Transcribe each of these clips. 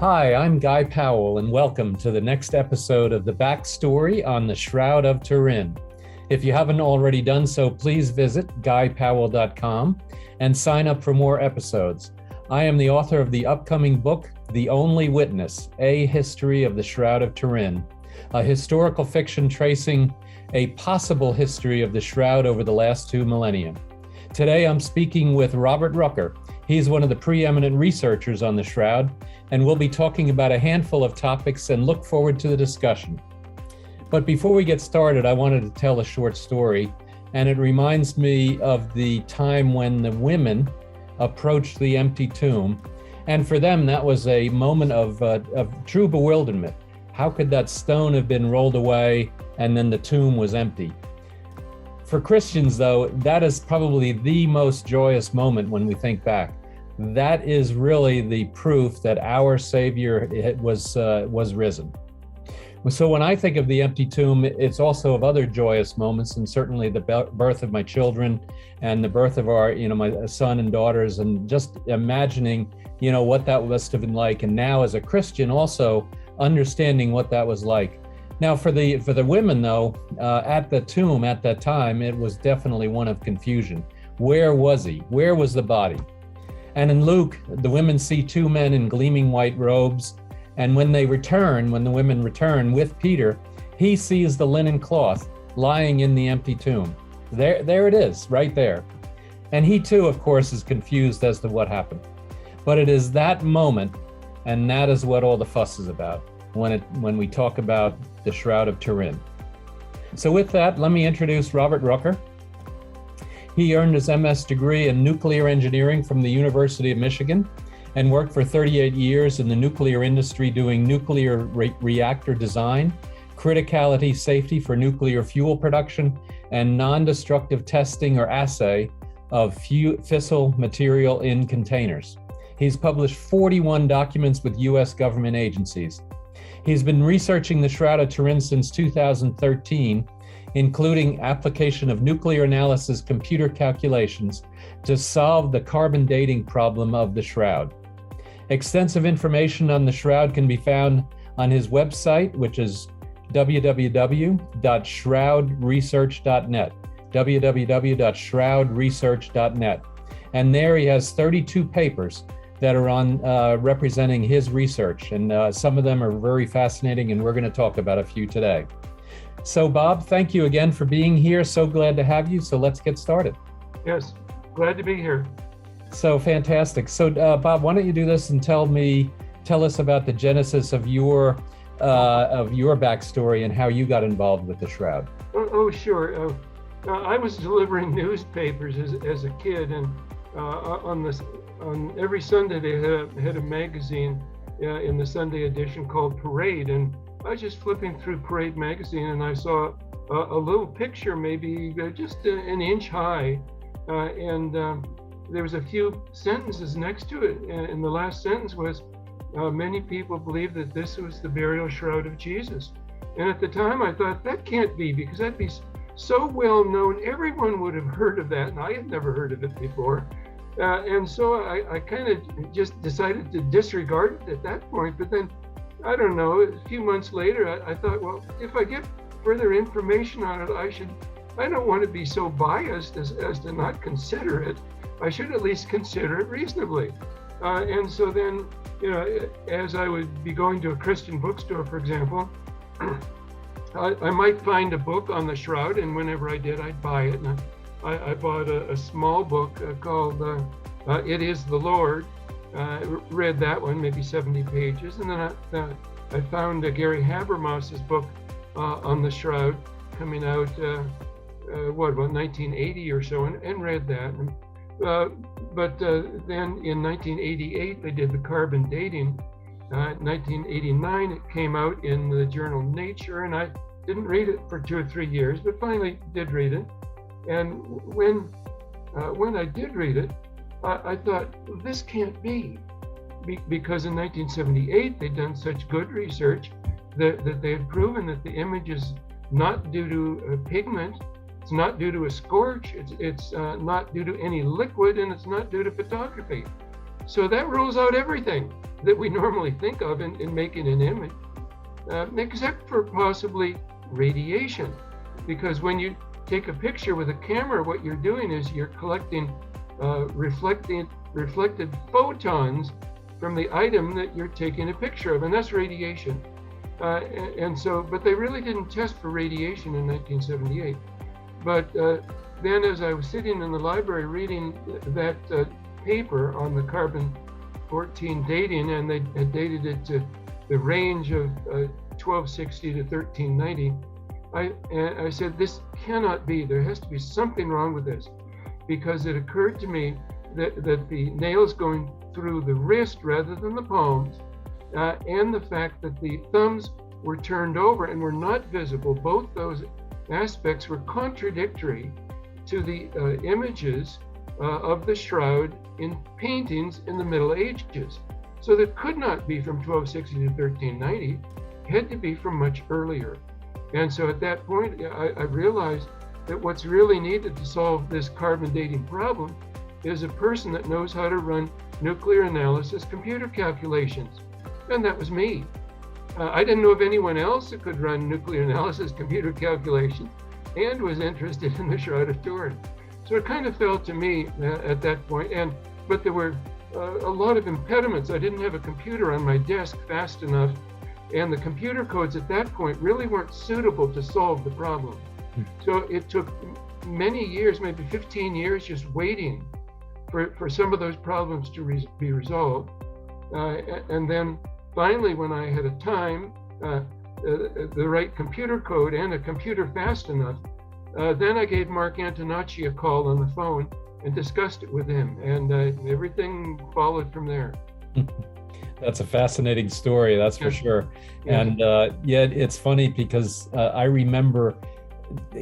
Hi, I'm Guy Powell, and welcome to the next episode of the backstory on the Shroud of Turin. If you haven't already done so, please visit guypowell.com and sign up for more episodes. I am the author of the upcoming book, The Only Witness, A History of the Shroud of Turin, a historical fiction tracing a possible history of the Shroud over the last 2 millennia. Today, I'm speaking with Robert Rucker. He's one of the preeminent researchers on the Shroud, and we'll be talking about a handful of topics and look forward to the discussion. But before we get started, I wanted to tell a short story, and it reminds me of the time when the women approached the empty tomb. And for them, that was a moment of true bewilderment. How could that stone have been rolled away and then the tomb was empty? For Christians, though, that is probably the most joyous moment when we think back. That is really the proof that our Savior was risen. So when I think of the empty tomb, it's also of other joyous moments, and certainly the birth of my children and the birth of our, my son and daughters, and just imagining, what that must have been like. And now as a Christian, also understanding what that was like. Now for the women, though, at the tomb at that time, it was definitely one of confusion. Where was he? Where was the body? And in Luke, the women see 2 men in gleaming white robes. And when the women return with Peter, he sees the linen cloth lying in the empty tomb. There it is, right there. And he too, of course, is confused as to what happened. But it is that moment, and that is what all the fuss is about when we talk about the Shroud of Turin. So with that, let me introduce Robert Rucker. He earned his MS degree in nuclear engineering from the University of Michigan and worked for 38 years in the nuclear industry doing nuclear reactor design, criticality safety for nuclear fuel production, and non-destructive testing or assay of fissile material in containers. He's published 41 documents with U.S. government agencies. He's been researching the Shroud of Turin since 2013, including application of nuclear analysis computer calculations to solve the carbon dating problem of the Shroud. Extensive information on the Shroud can be found on his website, which is www.shroudresearch.net, www.shroudresearch.net. And there he has 32 papers that are on representing his research. And some of them are very fascinating, and we're going to talk about a few today. So Bob, thank you again for being here. So glad to have you. So let's get started. Yes, glad to be here. So fantastic. So Bob, why don't you do this and tell us about the genesis of your backstory and how you got involved with the Shroud. Oh sure. I was delivering newspapers as a kid, and on every Sunday they had a magazine in the Sunday edition called Parade, and I was just flipping through Parade magazine and I saw a little picture, maybe just an inch high, and there was a few sentences next to it, and the last sentence was, many people believe that this was the burial shroud of Jesus. And at the time I thought, that can't be, because that'd be so well known, everyone would have heard of that, and I had never heard of it before. And so I kind of just decided to disregard it at that point. But then, I don't know, a few months later, I thought, well, if I get further information on it, I don't want to be so biased as to not consider it. I should at least consider it reasonably. And so then, as I would be going to a Christian bookstore, for example, I might find a book on the Shroud, and whenever I did, I'd buy it. And I bought a small book called It Is the Lord. Read that one, maybe 70 pages. And then I found Gary Habermas's book on the Shroud coming out, about 1980 or so, and read that. But then in 1988, they did the carbon dating. 1989, it came out in the journal Nature, and I didn't read it for 2 or 3 years, but finally did read it. And when I did read it, I thought, this can't be, because in 1978 they'd done such good research that they had proven that the image is not due to pigment, it's not due to a scorch, it's not due to any liquid, and it's not due to photography. So that rules out everything. that we normally think of in making an image, except for possibly radiation. Because when you take a picture with a camera, what you're doing is you're collecting reflected photons from the item that you're taking a picture of, and that's radiation. But they really didn't test for radiation in 1978. But then as I was sitting in the library reading that paper on the carbon-14 dating, and they had dated it to the range of 1260 to 1390, I said, this cannot be. There has to be something wrong with this, because it occurred to me that the nails going through the wrist rather than the palms, and the fact that the thumbs were turned over and were not visible, both those aspects were contradictory to the images of the shroud in paintings in the Middle Ages. So that could not be from 1260 to 1390, it had to be from much earlier. And so at that point, I realized that what's really needed to solve this carbon dating problem is a person that knows how to run nuclear analysis computer calculations. And that was me. I didn't know of anyone else that could run nuclear analysis computer calculations and was interested in the Shroud of Turin. So it kind of fell to me at that point. But there were a lot of impediments. I didn't have a computer on my desk fast enough, and the computer codes at that point really weren't suitable to solve the problem. So it took many years, maybe 15 years, just waiting for some of those problems to be resolved. And then finally, when I had a time, the right computer code and a computer fast enough, then I gave Mark Antonacci a call on the phone and discussed it with him, and everything followed from there. That's a fascinating story, that's for sure. Yeah. And it's funny because I remember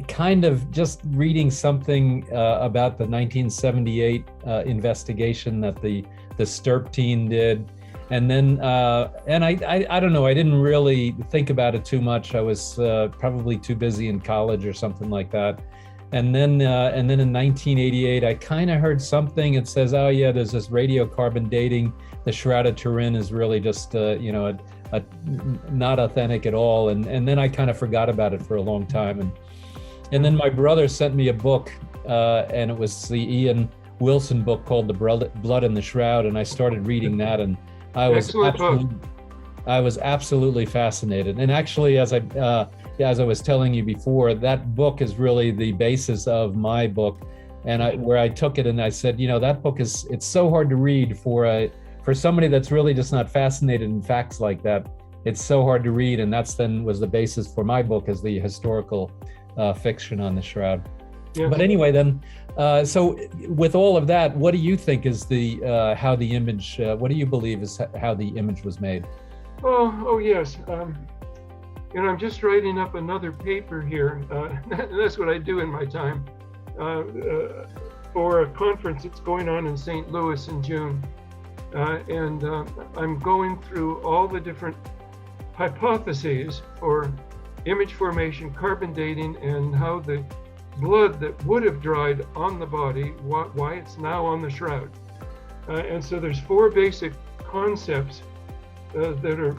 kind of just reading something about the 1978 investigation that the STIRP team did. And then, and I don't know, I didn't really think about it too much. I was probably too busy in college or something like that. And then in 1988, I kind of heard something. It says, oh yeah, there's this radiocarbon dating. The Shroud of Turin is really just, not authentic at all. And then I kind of forgot about it for a long time. And then my brother sent me a book, and it was the Ian Wilson book called The Blood in the Shroud. And I started reading that, and I was absolutely fascinated. And actually, as I was telling you before, that book is really the basis of my book. And where I took it and I said, that book it's so hard to read for somebody that's really just not fascinated in facts like that. It's so hard to read, and that's then was the basis for my book as the historical fiction on the Shroud. Yes. But anyway, then, so with all of that, what do you think is how the image? What do you believe is how the image was made? Oh yes. I'm just writing up another paper here. That's what I do in my time for a conference that's going on in St. Louis in June. And I'm going through all the different hypotheses for image formation, carbon dating, and how the blood that would have dried on the body, why it's now on the shroud. And so there's 4 basic concepts that are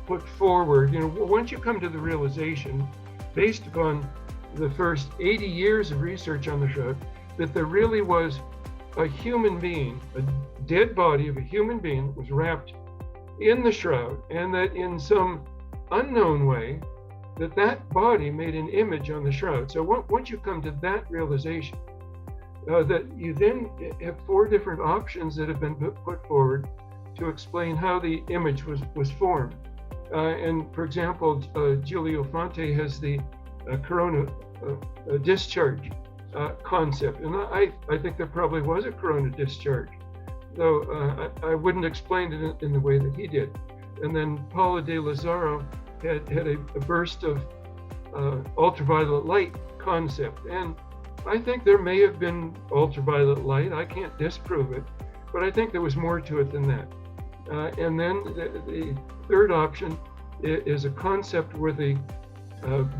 put forward. Once you come to the realization, based upon the first 80 years of research on the shroud, that there really was a human being, a dead body of a human being that was wrapped in the shroud, and that in some unknown way, that body made an image on the shroud. So once you come to that realization, that you then have 4 different options that have been put forward to explain how the image was formed. And for example, Giulio Fonte has the corona discharge concept, and I think there probably was a corona discharge, though I wouldn't explain it in the way that he did. And then Paula de Lazzaro had a burst of ultraviolet light concept, and I think there may have been ultraviolet light. I can't disprove it, but I think there was more to it than that. And then the third option is a concept where the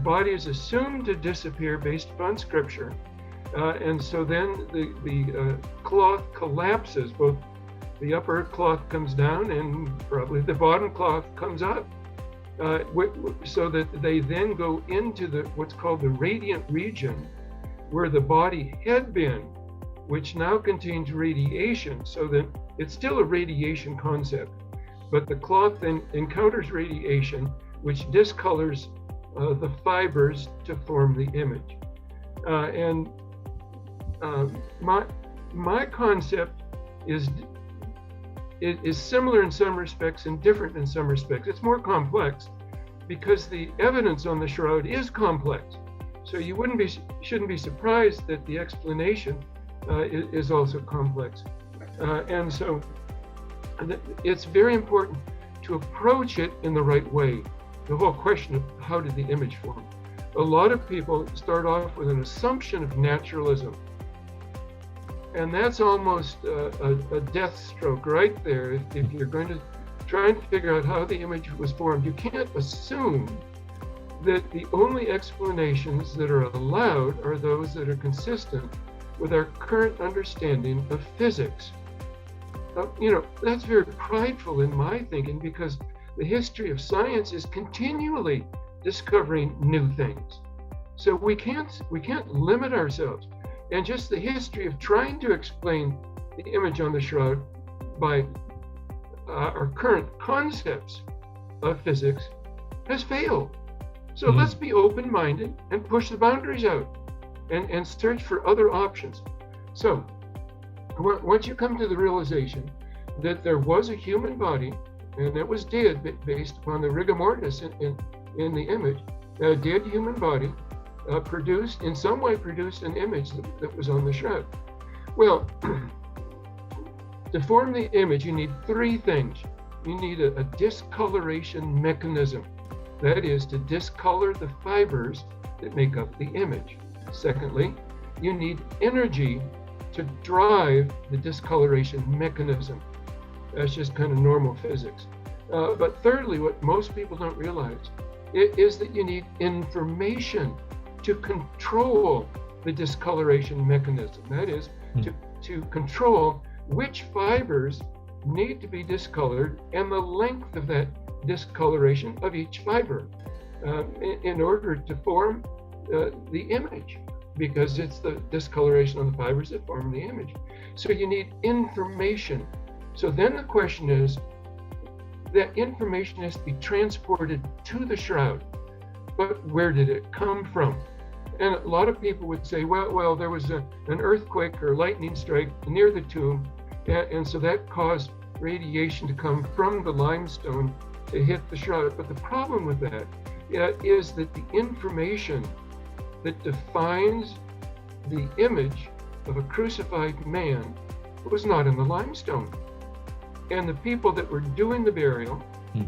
body is assumed to disappear based upon scripture, and so then the cloth collapses both the upper cloth comes down and probably the bottom cloth comes up. So that they then go into what's called the radiant region, where the body had been, which now contains radiation, so that it's still a radiation concept. But the cloth then encounters radiation, which discolors the fibers to form the image. My concept is similar in some respects and different in some respects. It's more complex because the evidence on the shroud is complex. So you shouldn't be surprised that the explanation is also complex. And so it's very important to approach it in the right way. The whole question of how did the image form? A lot of people start off with an assumption of naturalism. And that's almost a death stroke right there. If you're going to try and figure out how the image was formed, you can't assume that the only explanations that are allowed are those that are consistent with our current understanding of physics. That's very prideful in my thinking, because the history of science is continually discovering new things. So we can't limit ourselves. And just the history of trying to explain the image on the shroud by our current concepts of physics has failed. So let's be open-minded and push the boundaries out and search for other options. So once you come to the realization that there was a human body and it was dead based upon the rigor mortis in the image, a dead human body produced an image that was on the shroud. Well, to form the image, you need three things. You need a discoloration mechanism. That is, to discolor the fibers that make up the image. Secondly, you need energy to drive the discoloration mechanism. That's just kind of normal physics. But thirdly, what most people don't realize is that you need information to control the discoloration mechanism. That is, to control which fibers need to be discolored and the length of that discoloration of each fiber in order to form the image, because it's the discoloration of the fibers that form the image. So you need information. So then the question is, that information has to be transported to the shroud, but where did it come from? And a lot of people would say, well, there was an earthquake or lightning strike near the tomb, and so that caused radiation to come from the limestone to hit the shroud. But the problem with that is that the information that defines the image of a crucified man was not in the limestone. And the people that were doing the burial,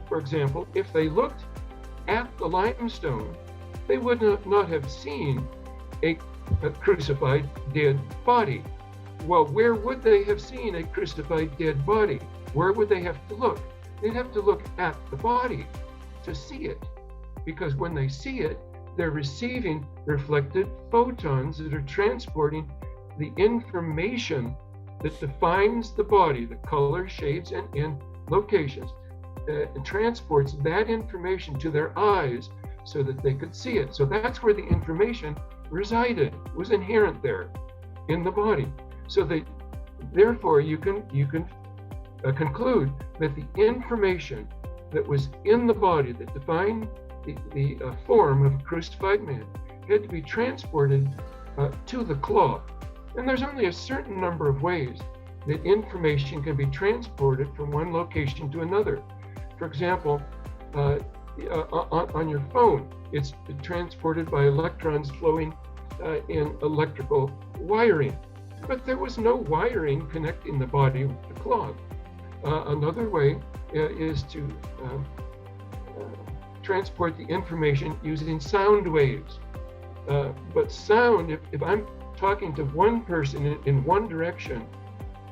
for example, if they looked at the limestone, they would not have seen a crucified dead body. Well, where would they have seen a crucified dead body? Where would they have to look? They'd have to look at the body to see it, because when they see it, they're receiving reflected photons that are transporting the information that defines the body, the color, shades, and locations, and transports that information to their eyes so that they could see it. So that's where the information resided, was inherent there in the body. So therefore you can conclude that the information that was in the body that defined the form of a crucified man had to be transported to the cloth. And there's only a certain number of ways that information can be transported from one location to another. For example, on your phone, it's transported by electrons flowing in electrical wiring. But there was no wiring connecting the body with the cloth. Another way is to transport the information using sound waves. But sound, if I'm talking to one person in one direction,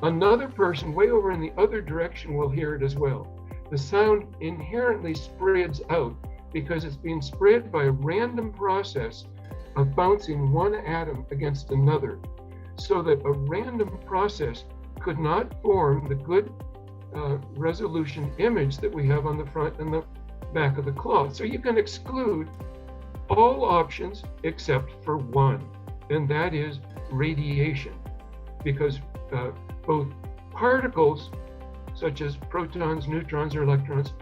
another person way over in the other direction will hear it as well. The sound inherently spreads out because it's being spread by a random process of bouncing one atom against another, so that a random process could not form the good resolution image that we have on the front and the back of the cloth. So you can exclude all options except for one, and that is radiation, because both particles such as protons, neutrons, or electrons,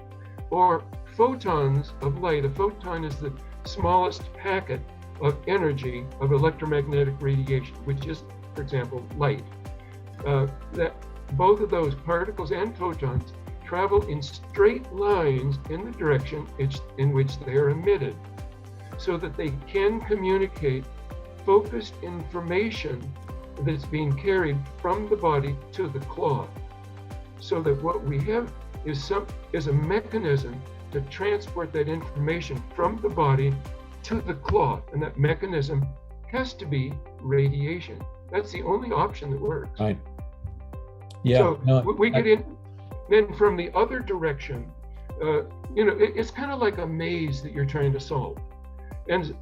or photons of light. A photon is the smallest packet of energy of electromagnetic radiation, which is, for example, light. That both of those particles and photons travel in straight lines in the direction in which they are emitted, so that they can communicate focused information that's being carried from the body to the cloth. So that what we have is a mechanism to transport that information from the body to the cloth, and that mechanism has to be radiation. That's the only option that works. Right. Yeah. So no, we get in. Then from the other direction, it's kind of like a maze that you're trying to solve. And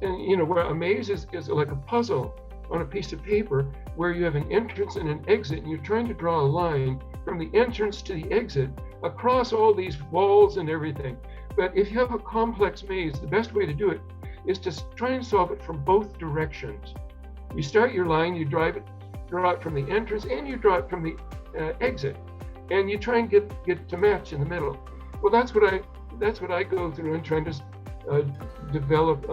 where a maze is like a puzzle on a piece of paper where you have an entrance and an exit, and you're trying to draw a line from the entrance to the exit across all these walls and everything. But if you have a complex maze, the best way to do it is to try and solve it from both directions. You start your line, you draw it from the entrance, and you draw it from the exit, and you try and get to match in the middle. Well, that's what I go through in trying to develop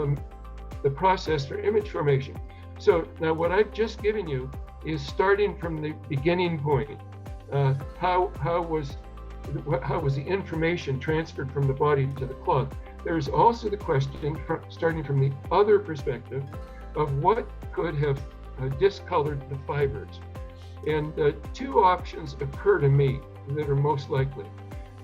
the process for image formation. So now what I've just given you is starting from the beginning point. How was the information transferred from the body to the cloth? There's also the question, starting from the other perspective, of what could have discolored the fibers. And two options occur to me that are most likely.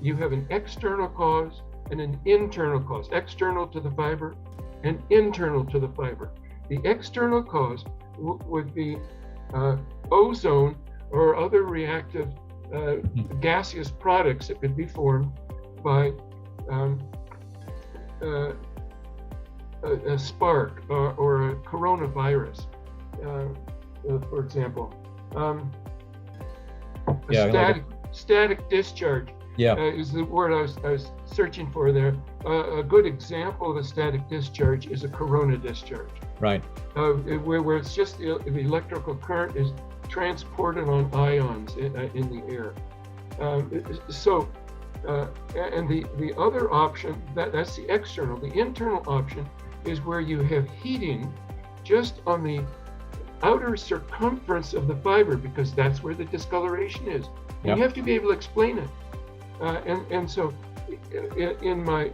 You have an external cause and an internal cause, external to the fiber and internal to the fiber. The external cause would be ozone or other reactive gaseous products that could be formed by a spark or a coronavirus, for example. Static discharge is the word I was searching for there. A good example of a static discharge is a corona discharge. Right. Where it's just the electrical current is transported on ions in the air. And the other option, that's the external. The internal option is where you have heating just on the outer circumference of the fiber, because that's where the discoloration is. And Yep. you have to be able to explain it. And so in my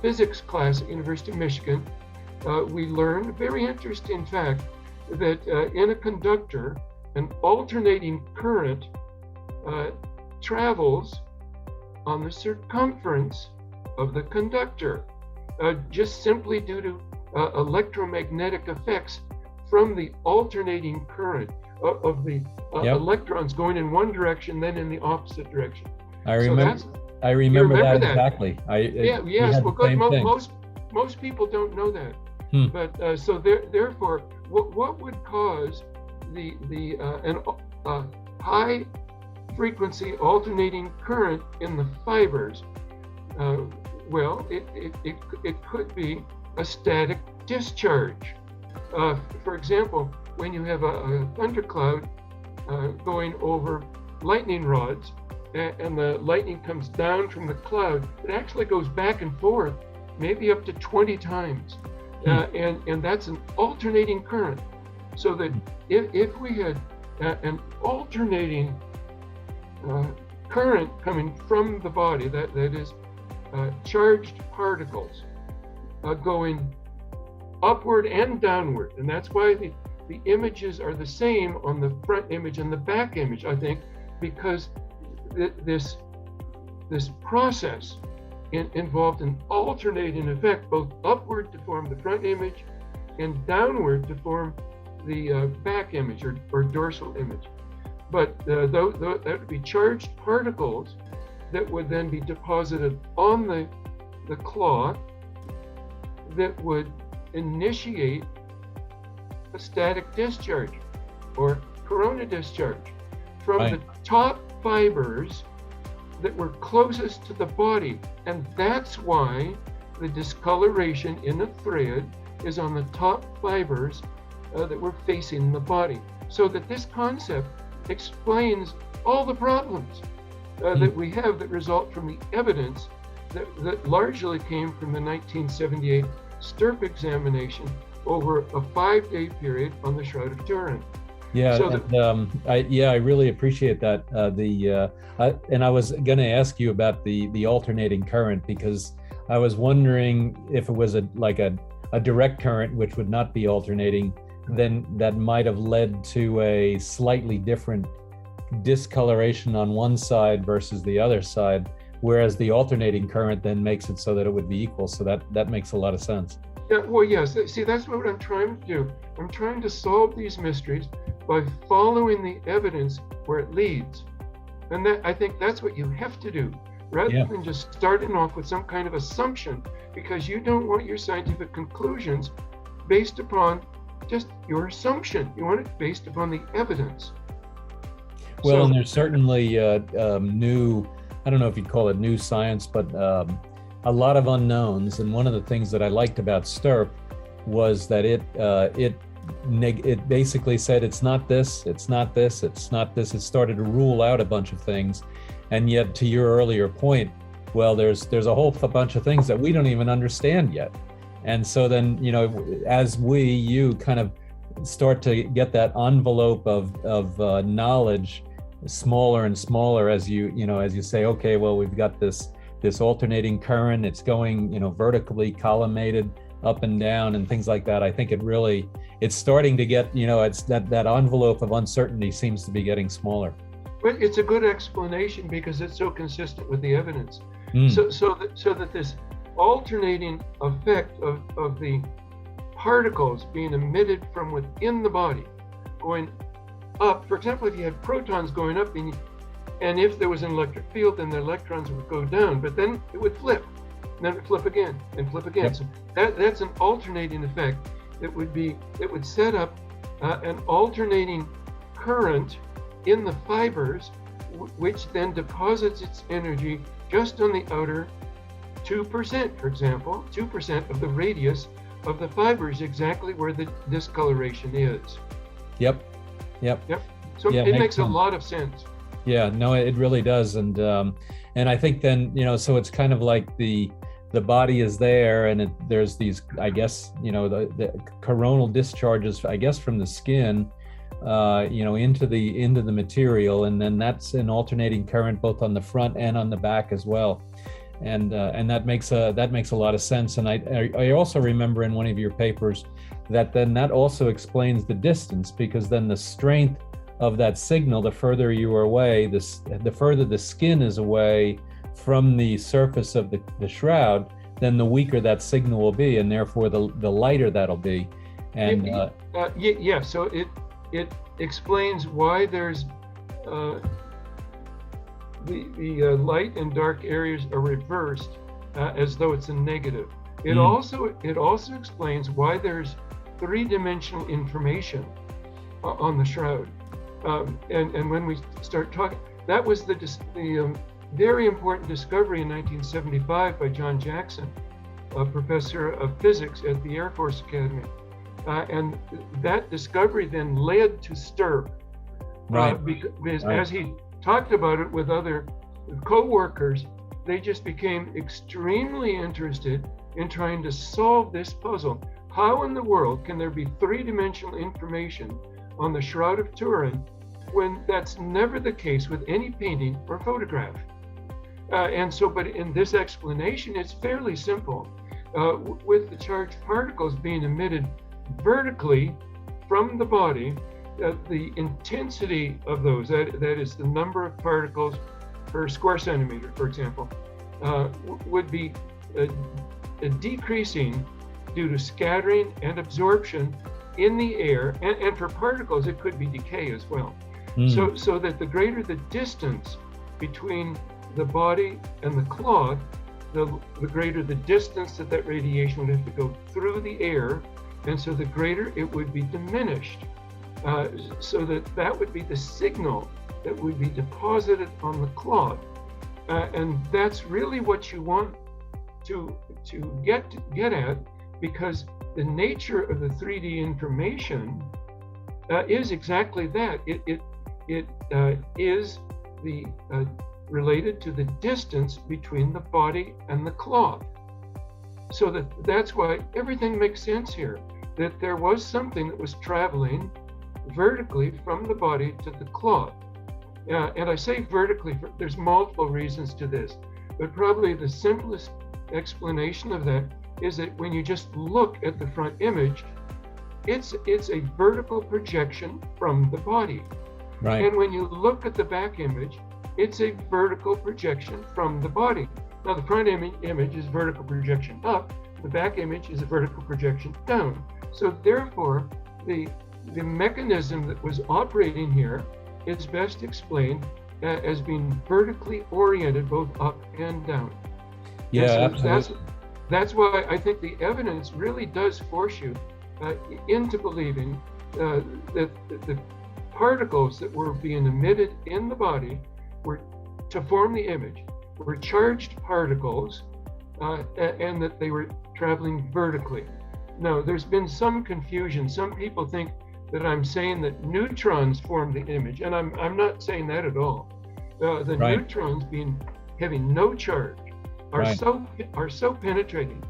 physics class at University of Michigan, we learned a very interesting fact that in a conductor, an alternating current travels on the circumference of the conductor, just simply due to electromagnetic effects from the alternating current of the electrons going in one direction, then in the opposite direction. I remember that exactly. Yes. Well, good. Most people don't know that. But so therefore, what would cause a high frequency alternating current in the fibers? Well, it could be a static discharge. For example, when you have a thundercloud going over lightning rods, and the lightning comes down from the cloud, it actually goes back and forth, maybe up to 20 times. And that's an alternating current. So that if we had an alternating current coming from the body, that is charged particles going upward and downward, and that's why the images are the same on the front image and the back image, I think, because this process involved an alternating effect, both upward to form the front image and downward to form the back image or dorsal image. But that would be charged particles that would then be deposited on the cloth that would initiate a static discharge or corona discharge from the top fibers that were closest to the body. And that's why the discoloration in a thread is on the top fibers that were facing the body. So that this concept explains all the problems that we have that result from the evidence that largely came from the 1978 STIRP examination over a 5-day period on the Shroud of Turin. Yeah, So I really appreciate that. And I was going to ask you about the alternating current, because I was wondering if it was a direct current, which would not be alternating, then that might have led to a slightly different discoloration on one side versus the other side, whereas the alternating current then makes it so that it would be equal. So that makes a lot of sense. Yeah, well, yes. See, that's what I'm trying to do. I'm trying to solve these mysteries by following the evidence where it leads. And I think that's what you have to do, rather than just starting off with some kind of assumption, because you don't want your scientific conclusions based upon just your assumption. You want it based upon the evidence. Well, and there's certainly new, I don't know if you'd call it new science, but a lot of unknowns. And one of the things that I liked about STIRP was that it basically said it's not this, it's not this, it's not this. It started to rule out a bunch of things. And yet, to your earlier point, well, there's a whole bunch of things that we don't even understand yet. And so then, as you kind of start to get that envelope of knowledge smaller and smaller as you say, okay, well, we've got this alternating current, it's going, vertically collimated up and down and things like that. I think it's starting to get, it's that envelope of uncertainty seems to be getting smaller. But it's a good explanation because it's so consistent with the evidence. So that this alternating effect of the particles being emitted from within the body going up, for example, if you had protons going up and if there was an electric field, then the electrons would go down, but then it would flip, and then it would flip again and flip again. Yep. So that's an alternating effect that would set up an alternating current in the fibers, which then deposits its energy just on the outer 2%, for example, 2% of the radius of the fibers, exactly where the discoloration is. Yep. So it makes a lot of sense. Yeah, no, it really does. And I think then, so it's kind of like the body is there, and there's these, I guess, the coronal discharges, I guess, from the skin, into the material, and then that's an alternating current both on the front and on the back as well. And that makes a lot of sense. And I also remember in one of your papers that then that also explains the distance, because then the strength of that signal, the further you are away, the further the skin is away from the surface of the shroud, then the weaker that signal will be, and therefore the lighter that'll be. And so it explains why there's the light and dark areas are reversed as though it's a negative. It also explains why there's three-dimensional information on the shroud. And when we start talking, that was the very important discovery in 1975 by John Jackson, a professor of physics at the Air Force Academy. And that discovery then led to STIRP. Right. Because as he talked about it with other co-workers, they just became extremely interested in trying to solve this puzzle. How in the world can there be three-dimensional information on the Shroud of Turin when that's never the case with any painting or photograph? But in this explanation, it's fairly simple. With the charged particles being emitted vertically from the body, the intensity of those, that is the number of particles per square centimeter, for example, would be decreasing due to scattering and absorption in the air, and for particles it could be decay as well. So that the greater the distance between the body and the cloth, the greater the distance that radiation would have to go through the air, and so the greater it would be diminished. So that would be the signal that would be deposited on the cloth. And that's really what you want to get at, because the nature of the 3D information is exactly that. It is related to the distance between the body and the cloth. So that's why everything makes sense here, that there was something that was traveling vertically from the body to the cloth. And I say vertically, there's multiple reasons to this, but probably the simplest explanation of that is that when you just look at the front image, it's a vertical projection from the body. Right. And when you look at the back image, it's a vertical projection from the body. Now, the front image is vertical projection up, the back image is a vertical projection down. So therefore, the mechanism that was operating here is best explained as being vertically oriented both up and down. Yeah, and so absolutely. That's why I think the evidence really does force you into believing that the particles that were being emitted in the body were to form the image were charged particles, and that they were traveling vertically. Now, there's been some confusion. Some people think that I'm saying that neutrons form the image, and I'm not saying that at all. The Right. neutrons having no charge are Right. so penetrating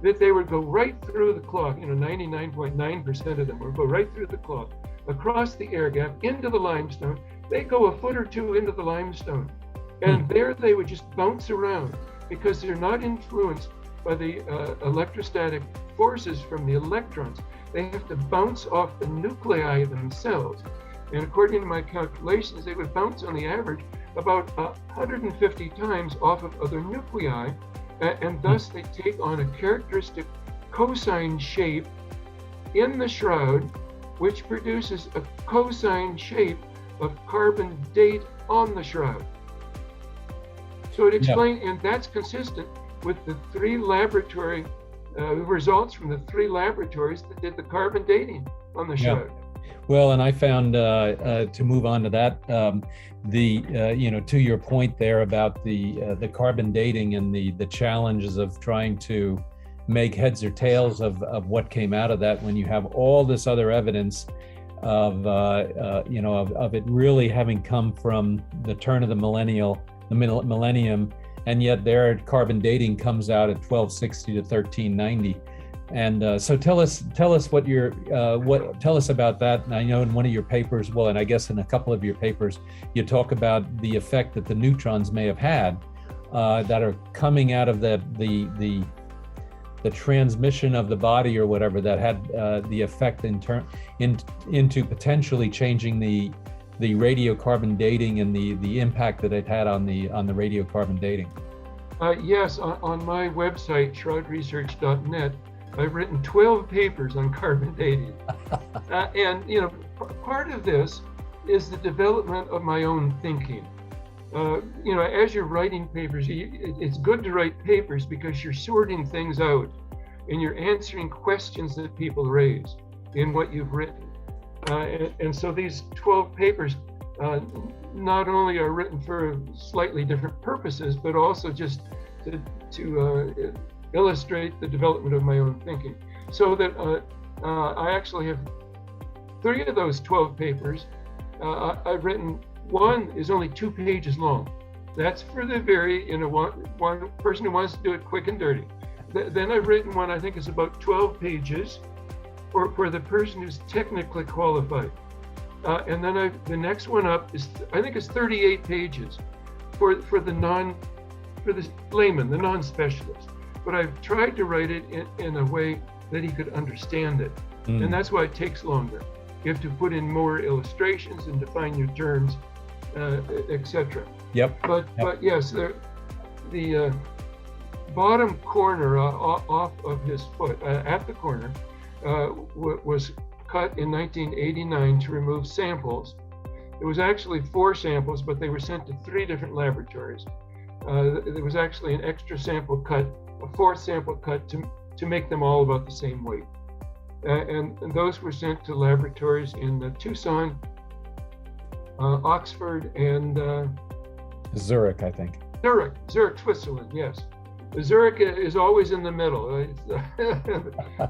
that they would go right through the cloth. 99.9% of them would go right through the cloth, across the air gap, into the limestone. They go a foot or two into the limestone, and there they would just bounce around because they're not influenced by the electrostatic forces from the electrons. They have to bounce off the nuclei themselves. And according to my calculations, they would bounce on the average about 150 times off of other nuclei, and thus they take on a characteristic cosine shape in the shroud, which produces a cosine shape of carbon date on the shroud. So it explains, and that's consistent with the three laboratory results from the three laboratories that did the carbon dating on the shroud. Well, and I found, to move on to that, to your point there about the carbon dating and the challenges of trying to make heads or tails of what came out of that when you have all this other evidence of it really having come from the turn of the millennium, and yet their carbon dating comes out at 1260 to 1390. And so tell us tell us about that. And I know in one of your papers, well, and I guess in a couple of your papers, you talk about the effect that the neutrons may have had that are coming out of the transmission of the body or whatever that had the effect into potentially changing the radiocarbon dating and the impact that it had on the radiocarbon dating. Yes, on my website, shroudresearch.net, I've written 12 papers on carbon dating. And, part of this is the development of my own thinking. As you're writing papers, it's good to write papers because you're sorting things out and you're answering questions that people raise in what you've written. And so these 12 papers not only are written for slightly different purposes, but also just to illustrate the development of my own thinking. So that I actually have 3 of those 12 papers. I've written, one is only 2 pages long. That's for the very, one person who wants to do it quick and dirty. Then I've written one, I think is about 12 pages for the person who's technically qualified. And then the next one up is, I think it's 38 pages for the layman, the non-specialist. But I've tried to write it in a way that he could understand it. And that's why it takes longer. You have to put in more illustrations and define your terms, etc. But yes, the bottom corner off of his foot, at the corner, was cut in 1989 to remove samples. It was actually 4 samples, but they were sent to 3 different laboratories. There was actually an extra sample cut, a 4th sample cut to make them all about the same weight. And those were sent to laboratories in Tucson, Oxford, and Zurich, I think. Zurich, Switzerland, yes. Zurich is always in the middle.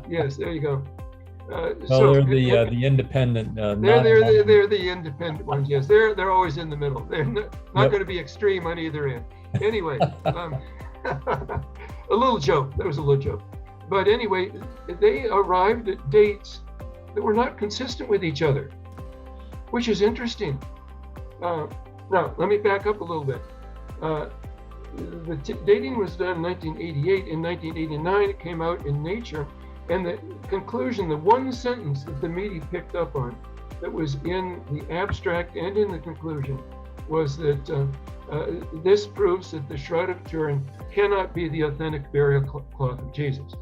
Yes, there you go. They're the independent. They're the independent ones. Yes, they're always in the middle. They're not going to be extreme on either end. Anyway, a little joke. That was a little joke. But anyway, they arrived at dates that were not consistent with each other, which is interesting. Now, let me back up a little bit. The dating was done in 1988. In 1989, it came out in Nature. And the conclusion, the one sentence that the media picked up on that was in the abstract and in the conclusion was that this proves that the Shroud of Turin cannot be the authentic burial cloth of Jesus.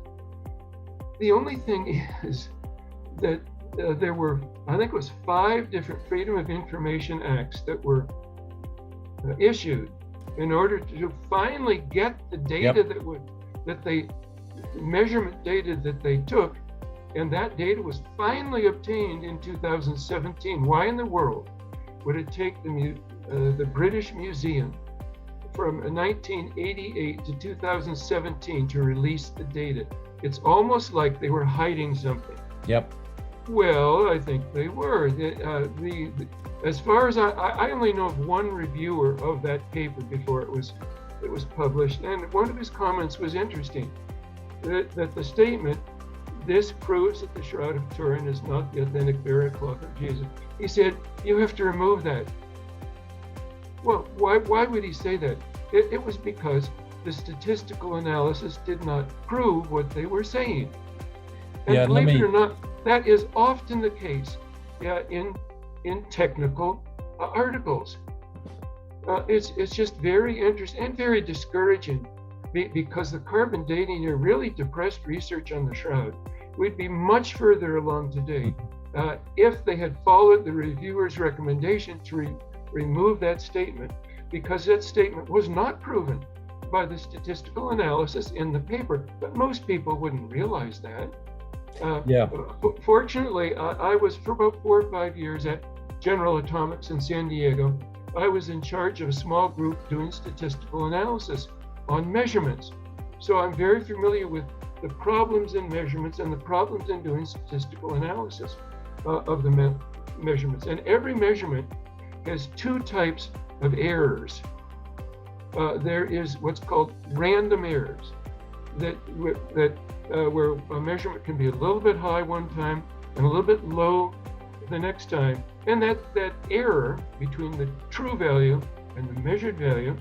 The only thing is that there were, I think it was 5 different Freedom of Information Acts that were issued in order to finally get the data measurement data that they took, and that data was finally obtained in 2017. Why in the world would it take the British Museum from 1988 to 2017 to release the data? It's almost like they were hiding something. Yep. Well, I think they were. As far as I only know of one reviewer of that paper before it was published, and one of his comments was interesting. That the statement, this proves that the Shroud of Turin is not the authentic burial cloth of Jesus. He said, you have to remove that. Well, why would he say that? It was because the statistical analysis did not prove what they were saying. And believe it or not, that is often the case in technical articles. It's just very interesting and very discouraging, because the carbon dating here really depressed research on the Shroud. We'd be much further along today if they had followed the reviewer's recommendation to remove that statement, because that statement was not proven by the statistical analysis in the paper. But most people wouldn't realize that. Fortunately, I was for about 4 or 5 years at General Atomics in San Diego. I was in charge of a small group doing statistical analysis on measurements. So I'm very familiar with the problems in measurements and the problems in doing statistical analysis of the measurements. And every measurement has 2 types of errors. There is what's called random errors, where a measurement can be a little bit high one time and a little bit low the next time. And that error between the true value and the measured value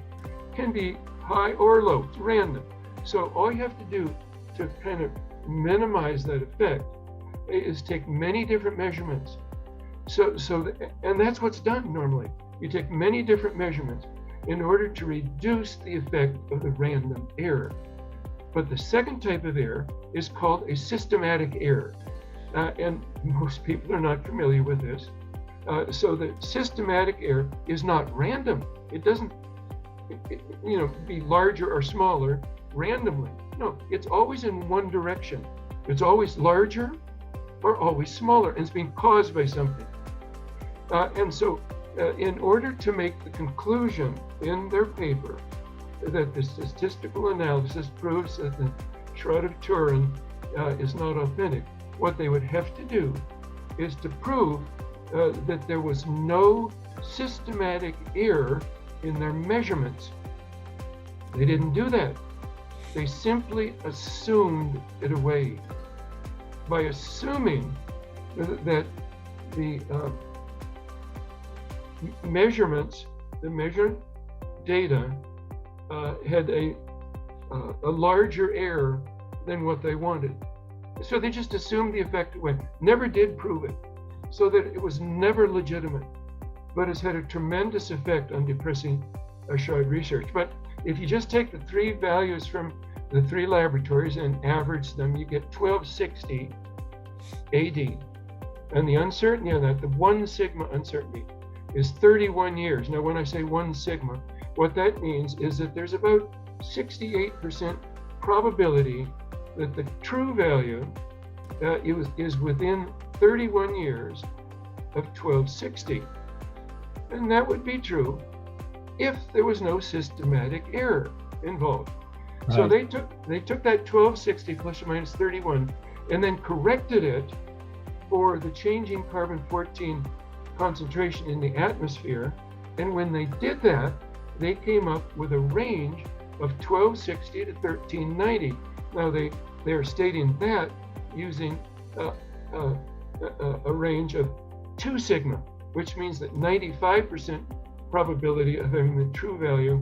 can be high or low. It's random. So all you have to do to kind of minimize that effect is take many different measurements. And that's what's done normally. You take many different measurements in order to reduce the effect of the random error. But the second type of error is called a systematic error. And most people are not familiar with this. So the systematic error is not random. It doesn't be larger or smaller randomly. No, it's always in one direction. It's always larger or always smaller, and it's being caused by something. And so in order to make the conclusion in their paper that the statistical analysis proves that the Shroud of Turin is not authentic, what they would have to do is to prove that there was no systematic error in their measurements. They didn't do that. They simply assumed it away. By assuming that the measurements, the measured data, had a larger error than what they wanted. So they just assumed the effect away. Never did prove it, so that it was never legitimate, but it's had a tremendous effect on depressing Shroud research. But if you just take the 3 values from the 3 laboratories and average them, you get 1260 AD. And the uncertainty on that, the 1 sigma uncertainty, is 31 years. Now, when I say 1 sigma, what that means is that there's about 68% probability that the true value is within 31 years of 1260. And that would be true if there was no systematic error involved. Right. So they took that 1260 plus or minus 31 and then corrected it for the changing carbon-14 concentration in the atmosphere. And when they did that, they came up with a range of 1260 to 1390. Now they're stating that using a range of 2 sigma, which means that 95% probability of having the true value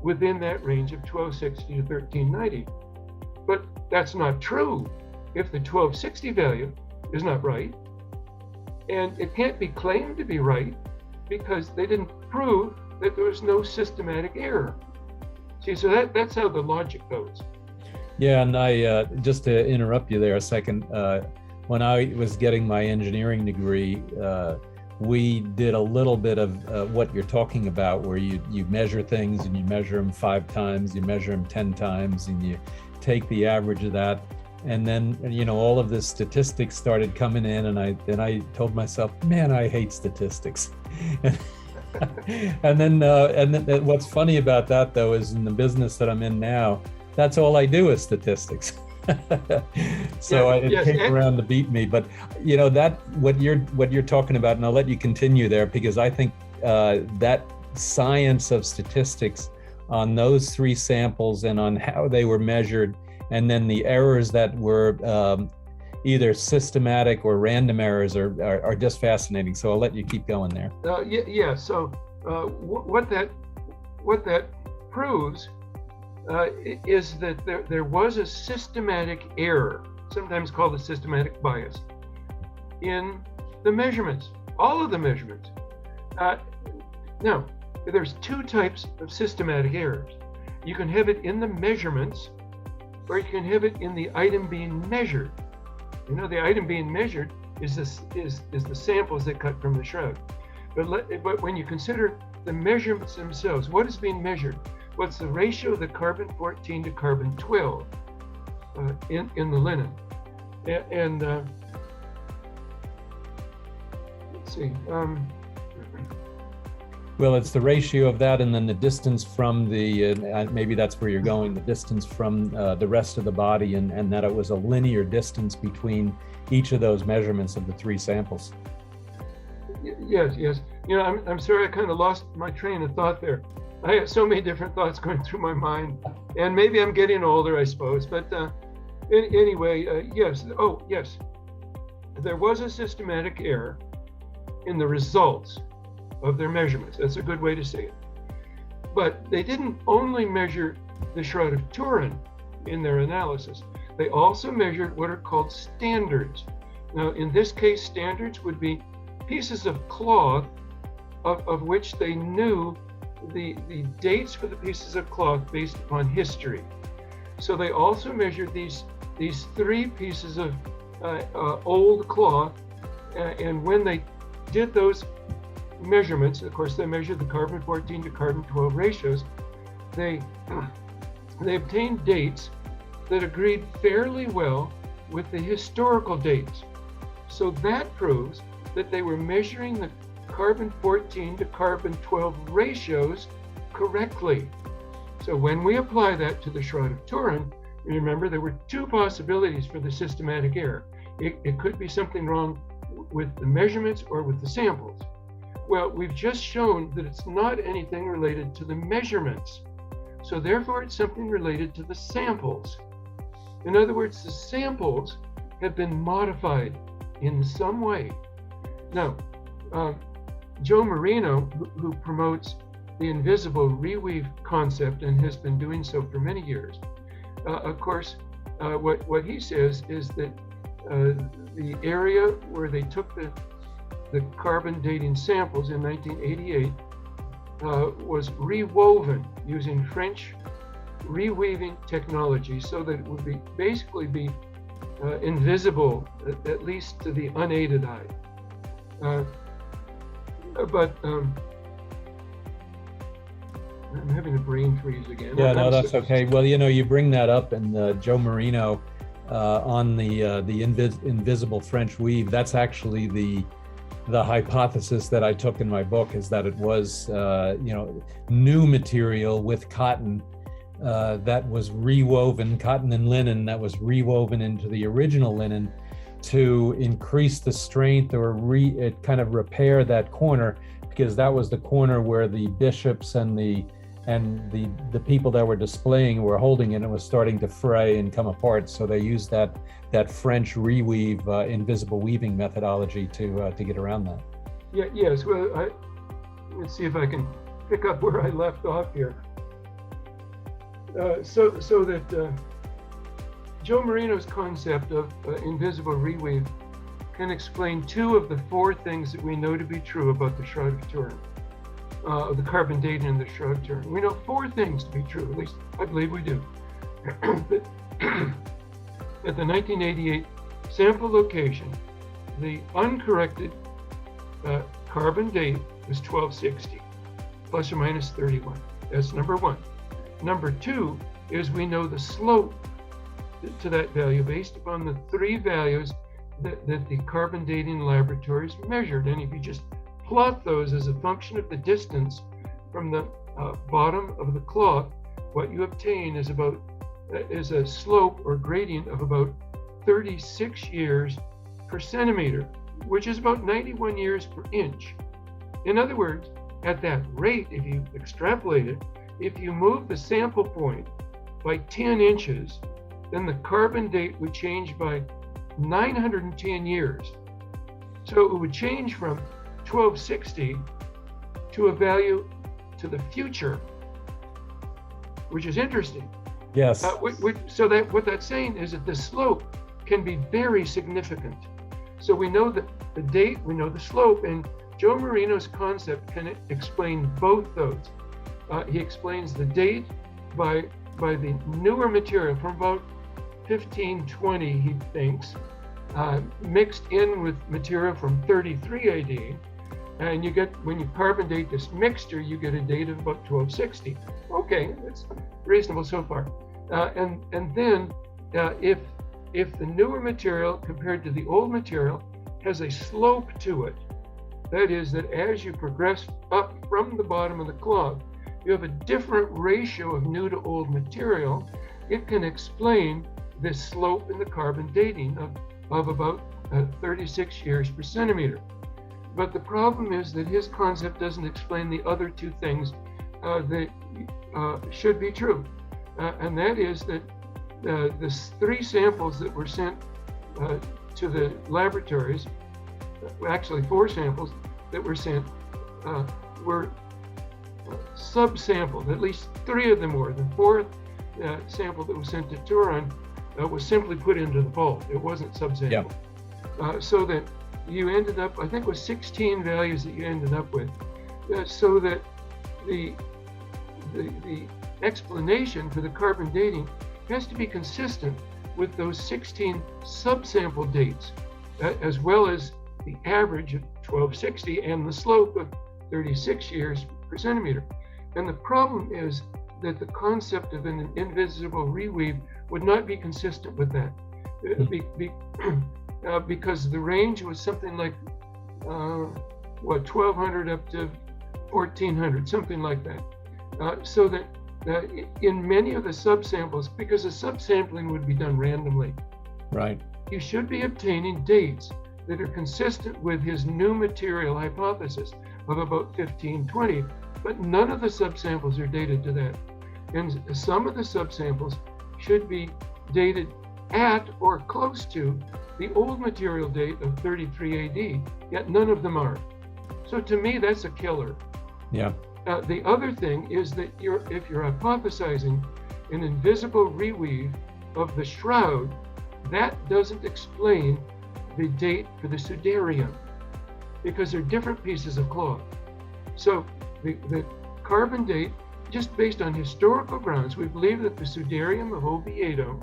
within that range of 1260 to 1390. But that's not true if the 1260 value is not right. And it can't be claimed to be right because they didn't prove that there was no systematic error. See, so that's how the logic goes. Yeah, and I just to interrupt you there a second, when I was getting my engineering degree, we did a little bit of what you're talking about, where you measure things and you measure them 5 times, you measure them 10 times, and you take the average of that. And then, all of this statistics started coming in, and I told myself, man, I hate statistics. and then what's funny about that, though, is in the business that I'm in now, that's all I do is statistics. So it came around to beat me. But that what you're talking about, and I'll let you continue there, because I think that science of statistics on those 3 samples and on how they were measured, and then the errors that were either systematic or random errors are just fascinating. So I'll let you keep going there. So what that proves is that there was a systematic error, sometimes called a systematic bias, in the measurements, all of the measurements. Now, there's 2 types of systematic errors. You can have it in the measurements, or you can have it in the item being measured. The item being measured is the samples that cut from the shroud. But when you consider the measurements themselves, what is being measured? What's the ratio of the carbon-14 to carbon-12 in the linen? And let's see. Well, it's the ratio of that, and then the distance from the, maybe that's where you're going, the distance from the rest of the body, and that it was a linear distance between each of those measurements of the 3 samples. Yes. I'm sorry, I kind of lost my train of thought there. I have so many different thoughts going through my mind, and maybe I'm getting older, I suppose. But anyway, yes. Oh, yes. There was a systematic error in the results of their measurements. That's a good way to say it. But they didn't only measure the Shroud of Turin in their analysis. They also measured what are called standards. Now, in this case, standards would be pieces of cloth of which they knew the dates for the pieces of cloth based upon history. So they also measured these 3 pieces of old cloth, and when they did those measurements, of course, they measured the carbon-14 to carbon-12 ratios. They obtained dates that agreed fairly well with the historical dates. So that proves that they were measuring the carbon-14 to carbon-12 ratios correctly. So when we apply that to the Shroud of Turin, remember there were 2 possibilities for the systematic error. It could be something wrong with the measurements or with the samples. Well, we've just shown that it's not anything related to the measurements. So therefore, it's something related to the samples. In other words, the samples have been modified in some way. Now, Joe Marino, who promotes the invisible reweave concept and has been doing so for many years, of course, what he says is that the area where they took the carbon dating samples in 1988 was rewoven using French reweaving technology, so that it would basically be invisible, at least to the unaided eye. But I'm having a brain freeze again. Yeah, no, that's okay. Well, you bring that up, and Joe Marino on the invisible French weave, that's actually the hypothesis that I took in my book is that it was, new material with cotton that was rewoven, cotton and linen that was rewoven into the original linen to increase the strength or it kind of repair that corner, because that was the corner where the bishops and the people that were displaying were holding it, and it was starting to fray and come apart. So they used that French reweave, invisible weaving methodology to get around that. Yes. Well, let's see if I can pick up where I left off here. So that Joe Marino's concept of invisible reweave can explain two of the four things that we know to be true about the Shroud of Turin, the carbon dating in the Shroud of Turin. We know four things to be true, at least I believe we do. At the 1988 sample location, the uncorrected carbon date was 1260, plus or minus 31. That's number one. Number two is we know the slope to that value based upon the three values that the carbon dating laboratories measured. And if you just plot those as a function of the distance from the bottom of the cloth, what you obtain is a slope or gradient of about 36 years per centimeter, which is about 91 years per inch. In other words, at that rate, if you extrapolate it, if you move the sample point by 10 inches, then the carbon date would change by 910 years. So it would change from 1260 to a value to the future, which is interesting. Yes. So that what that's saying is that the slope can be very significant. So we know that the date, we know the slope, and Joe Marino's concept can explain both those. He explains the date by the newer material from about 1520, he thinks, mixed in with material from 33 AD. And you get, when you carbon date this mixture, you get a date of about 1260. Okay, that's reasonable so far. And then if the newer material compared to the old material has a slope to it, that is that as you progress up from the bottom of the cloth, you have a different ratio of new to old material, it can explain this slope in the carbon dating of about 36 years per centimeter. But the problem is that his concept doesn't explain the other two things that should be true. And that is that the three samples that were sent to the laboratories, actually four samples that were sent, were subsampled. At least three of them were. The fourth sample that was sent to Turin was simply put into the vault. It wasn't subsampled. Yeah. So that you ended up, I think it was 16 values that you ended up with, so that the explanation for the carbon dating has to be consistent with those 16 subsample dates, as well as the average of 1260 and the slope of 36 years per centimeter. And the problem is that the concept of an invisible reweave would not be consistent with that. Because the range was something like 1200 up to 1400, something like that. So that in many of the subsamples, because the subsampling would be done randomly, right, you should be obtaining dates that are consistent with his new material hypothesis of about 1520, but none of the subsamples are dated to that. And some of the subsamples should be dated at or close to the old material date of 33 AD, yet none of them are. So to me, that's a killer. Yeah. The other thing is that if you're hypothesizing an invisible reweave of the shroud, that doesn't explain the date for the sudarium, because they're different pieces of cloth. So the carbon date, just based on historical grounds, we believe that the sudarium of Oviedo,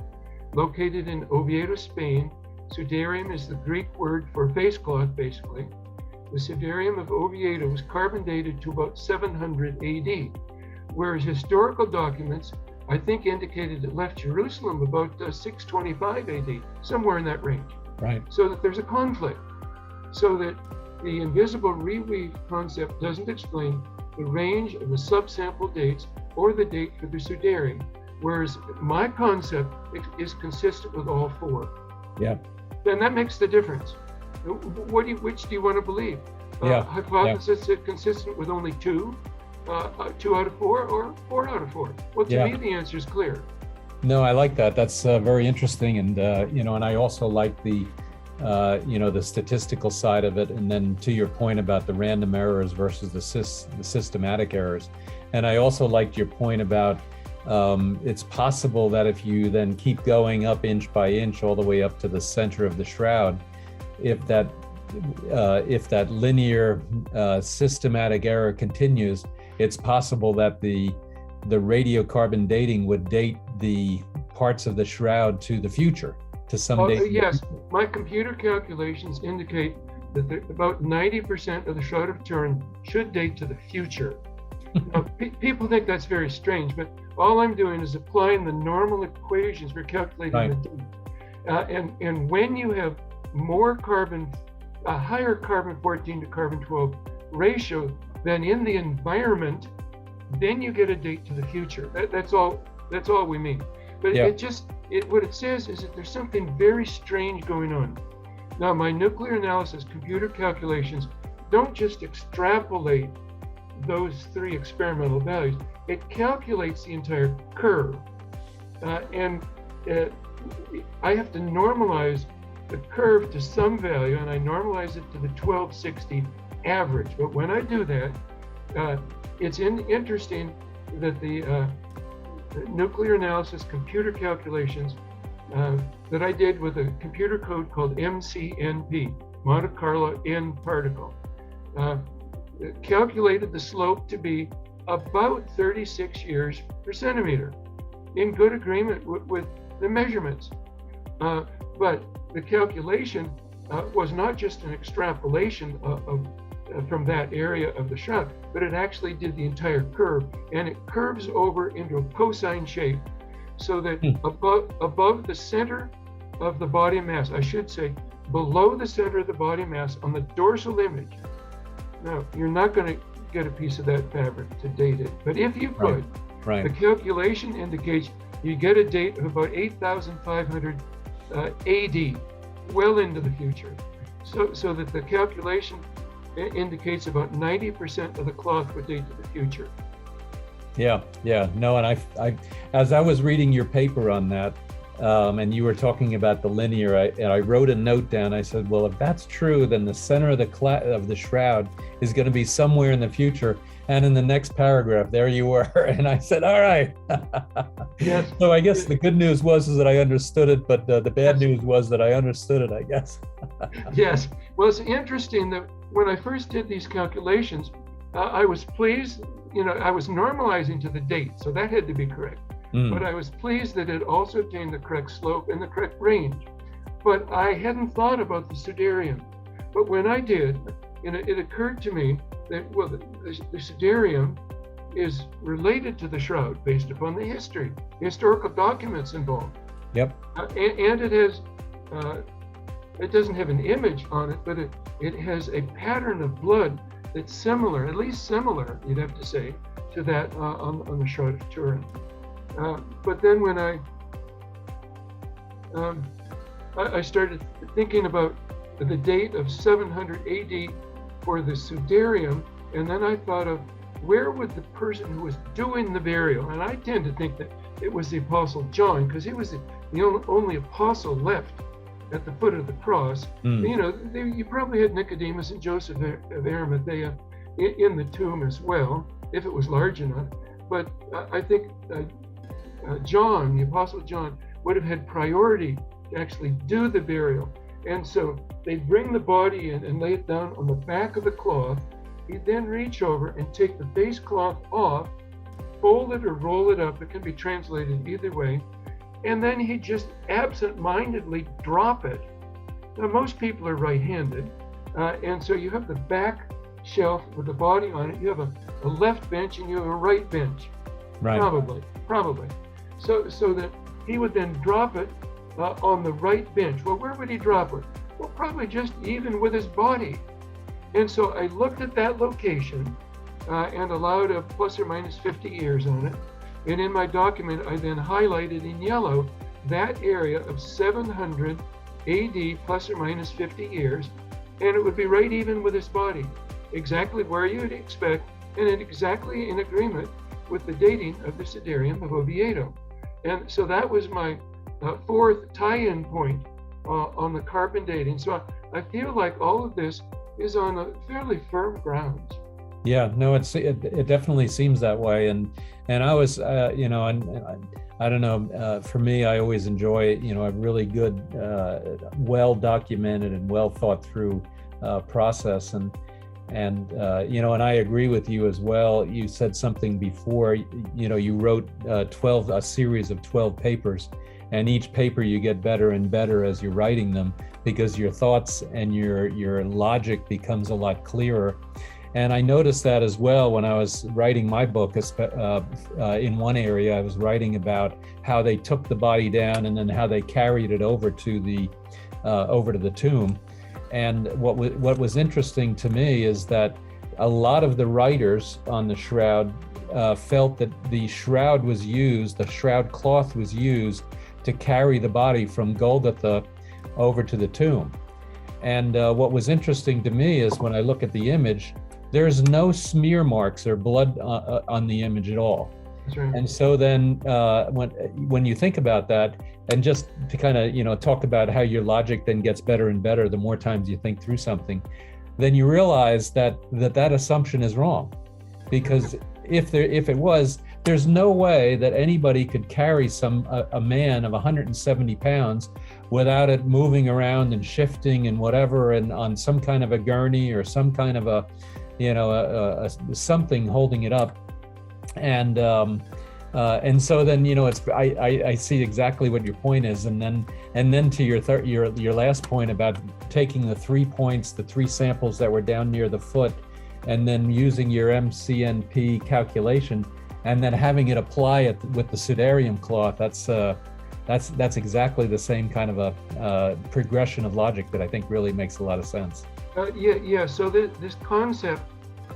located in Oviedo, Spain, sudarium is the Greek word for face cloth, basically. The sudarium of Oviedo was carbon dated to about 700 AD, whereas historical documents, I think, indicated it left Jerusalem about 625 AD, somewhere in that range. Right. So that there's a conflict. So that the invisible reweave concept doesn't explain the range of the subsample dates or the date for the sudarium, whereas my concept is consistent with all four. Yeah. Then that makes the difference. Which do you want to believe? Hypothesis that consistent with only two out of four, or 4 out of 4? Well, to me, the answer is clear. No, I like that. That's very interesting. And, and I also like the, the statistical side of it. And then to your point about the random errors versus the systematic errors. And I also liked your point about it's possible that if you then keep going up inch by inch all the way up to the center of the shroud, if that linear systematic error continues, it's possible that the radiocarbon dating would date the parts of the shroud to the future, to some date. Yes, my computer calculations indicate that about 90% of the Shroud of Turin should date to the future. Now, people think that's very strange, but all I'm doing is applying the normal equations for calculating the date. And when you have more carbon, a higher carbon-14 to carbon-12 ratio than in the environment, then you get a date to the future. That's all we mean. But what it says is that there's something very strange going on. Now, my nuclear analysis computer calculations don't just extrapolate those 3 experimental values. It calculates the entire curve. And I have to normalize the curve to some value, and I normalize it to the 1260 average. But when I do that, it's interesting that the nuclear analysis computer calculations that I did with a computer code called MCNP, Monte Carlo N particle, calculated the slope to be about 36 years per centimeter, in good agreement with the measurements. But the calculation was not just an extrapolation from that area of the shroud, but it actually did the entire curve, and it curves over into a cosine shape, so that above the center of the body mass, I should say below the center of the body mass on the dorsal image. Now, you're not going to get a piece of that fabric to date it, but if you could, the calculation indicates you get a date of about 8,500 AD, well into the future, so that the calculation indicates about 90% of the cloth would date to the future. No, and I as I was reading your paper on that, and you were talking about the linear, I wrote a note down. I said, well, if that's true, then the center of the shroud is going to be somewhere in the future. And in the next paragraph, there you were. And I said, all right. Yes. So I guess the good news was that I understood it, but the bad news was that I understood it, I guess. Yes. Well, it's interesting that when I first did these calculations, I was pleased. I was normalizing to the date, so that had to be correct. But I was pleased that it also obtained the correct slope and the correct range. But I hadn't thought about the sudarium. But when I did, it occurred to me that, well, the sudarium is related to the shroud based upon the historical documents involved. Yep. And it has, it doesn't have an image on it, but it has a pattern of blood that's similar, at least similar, you'd have to say, to that on the Shroud of Turin. But then when I started thinking about the date of 700 AD for the sudarium, and then I thought of where would the person who was doing the burial, and I tend to think that it was the Apostle John, because he was the only apostle left at the foot of the cross. You probably had Nicodemus and Joseph of Arimathea in the tomb as well, if it was large enough. But I think John, the Apostle John, would have had priority to actually do the burial. And so they'd bring the body in and lay it down on the back of the cloth. He'd then reach over and take the base cloth off, fold it or roll it up. It can be translated either way. And then he'd just absent-mindedly drop it. Now, most people are right-handed. And so you have the back shelf with the body on it. You have a left bench and you have a right bench. Right. Probably. So that he would then drop it on the right bench. Well, where would he drop it? Well, probably just even with his body. And so I looked at that location and allowed a plus or minus 50 years on it. And in my document, I then highlighted in yellow that area of 700 AD plus or minus 50 years, and it would be right even with his body, exactly where you would expect, and exactly in agreement with the dating of the Siderium of Oviedo. And so that was my fourth tie-in point on the carbon dating. So I feel like all of this is on a fairly firm grounds. Yeah, no, it definitely seems that way, and I was, and I don't know, for me, I always enjoy, a really good, well documented and well thought through process, and I agree with you as well. You said something before, you wrote a series of 12 papers, and each paper you get better and better as you're writing them, because your thoughts and your logic becomes a lot clearer. And I noticed that as well when I was writing my book. In one area, I was writing about how they took the body down and then how they carried it over to the tomb. And what was interesting to me is that a lot of the writers on the shroud felt that the shroud cloth was used to carry the body from Golgotha over to the tomb. And what was interesting to me is when I look at the image, there's no smear marks or blood on the image at all. That's right. And so then when you think about that, and just to kind of talk about how your logic then gets better and better the more times you think through something, then you realize that assumption is wrong. Because if it was, there's no way that anybody could carry a man of 170 pounds without it moving around and shifting and whatever, and on some kind of a gurney or some kind of a something holding it up, and so then I see exactly what your point is, and then to your last point about taking the 3 points, the 3 samples that were down near the foot, and then using your MCNP calculation, and then having it apply it with the Siderium cloth. That's exactly the same kind of a progression of logic that I think really makes a lot of sense. Yeah. So this concept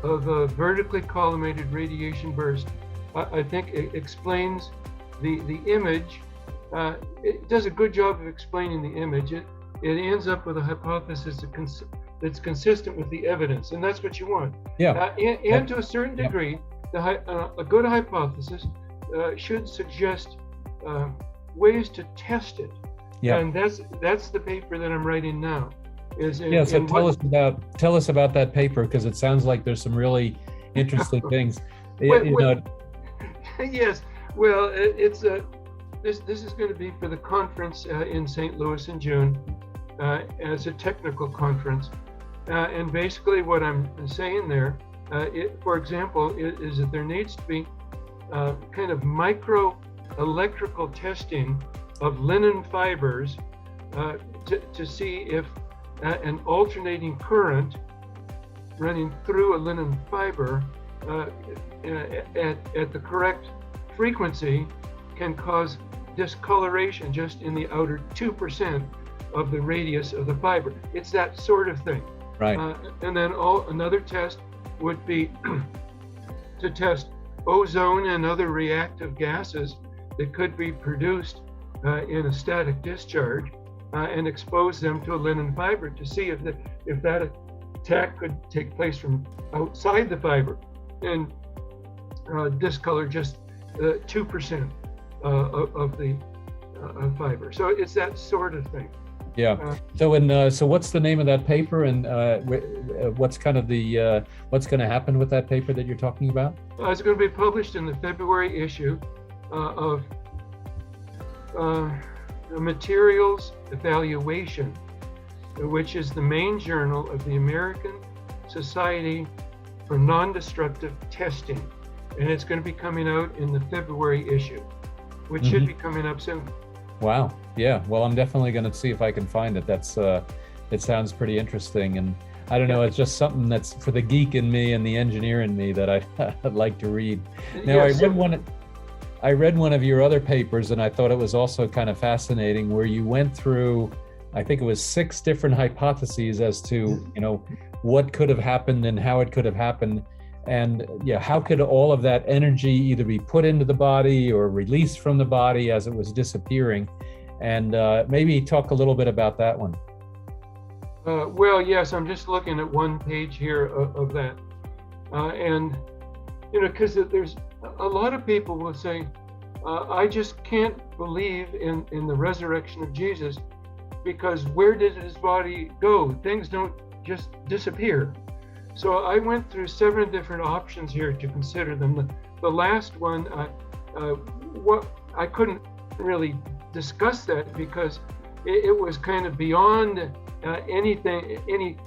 of a vertically collimated radiation burst, I think it explains the image. It does a good job of explaining the image. It ends up with a hypothesis that's consistent with the evidence, and that's what you want. Yeah. And to a certain degree, a good hypothesis should suggest ways to test it. Yeah. And that's the paper that I'm writing now. So tell us about that paper, because it sounds like there's some really interesting things. Yes. Well, it's this is going to be for the conference in St. Louis in June as a technical conference, and basically what I'm saying there, for example, is that there needs to be kind of micro electrical testing of linen fibers to see if an alternating current running through a linen fiber at the correct frequency can cause discoloration just in the outer 2% of the radius of the fiber. It's that sort of thing. Right. And then another test would be to test ozone and other reactive gases that could be produced in a static discharge, and expose them to a linen fiber to see if that attack could take place from outside the fiber and discolor just 2% of the fiber. So it's that sort of thing. Yeah. So what's the name of that paper, and what's kind of what's going to happen with that paper that you're talking about? It's going to be published in the February issue of Materials Evaluation, which is the main journal of the American Society for Non-Destructive Testing, and it's going to be coming out in the February issue, which should be coming up soon. Wow. Yeah. Well, I'm definitely going to see if I can find it. It sounds pretty interesting, and I don't know. It's just something that's for the geek in me and the engineer in me that I'd like to read. Now, I read one of your other papers, and I thought it was also kind of fascinating, where you went through I think it was 6 different hypotheses as to, what could have happened and how it could have happened. And yeah, how could all of that energy either be put into the body or released from the body as it was disappearing? And maybe talk a little bit about that one. Well, yes, I'm just looking at one page here of that. And, because there's a lot of people will say, I just can't believe in the resurrection of Jesus, because where did his body go? Things don't just disappear. So I went through 7 different options here to consider them. The last one, I couldn't really discuss that because it was kind of beyond any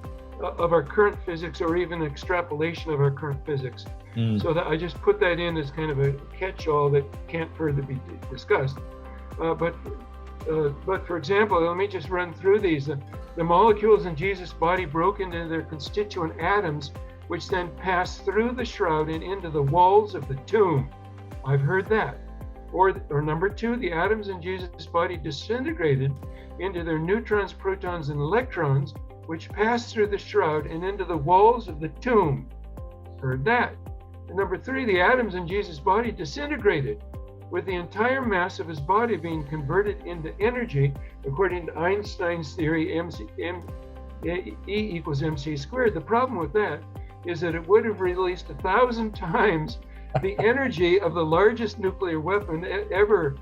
of our current physics or even extrapolation of our current physics. So that I just put that in as kind of a catch-all that can't further be discussed. But for example, let me just run through these. The molecules in Jesus' body broke into their constituent atoms, which then passed through the shroud and into the walls of the tomb. I've heard that. Or number 2, the atoms in Jesus' body disintegrated into their neutrons, protons, and electrons, which passed through the shroud and into the walls of the tomb. Heard that. And number 3, the atoms in Jesus' body disintegrated, with the entire mass of his body being converted into energy, according to Einstein's theory, E equals mc squared. The problem with that is that it would have released 1,000 times the energy of the largest nuclear weapon ever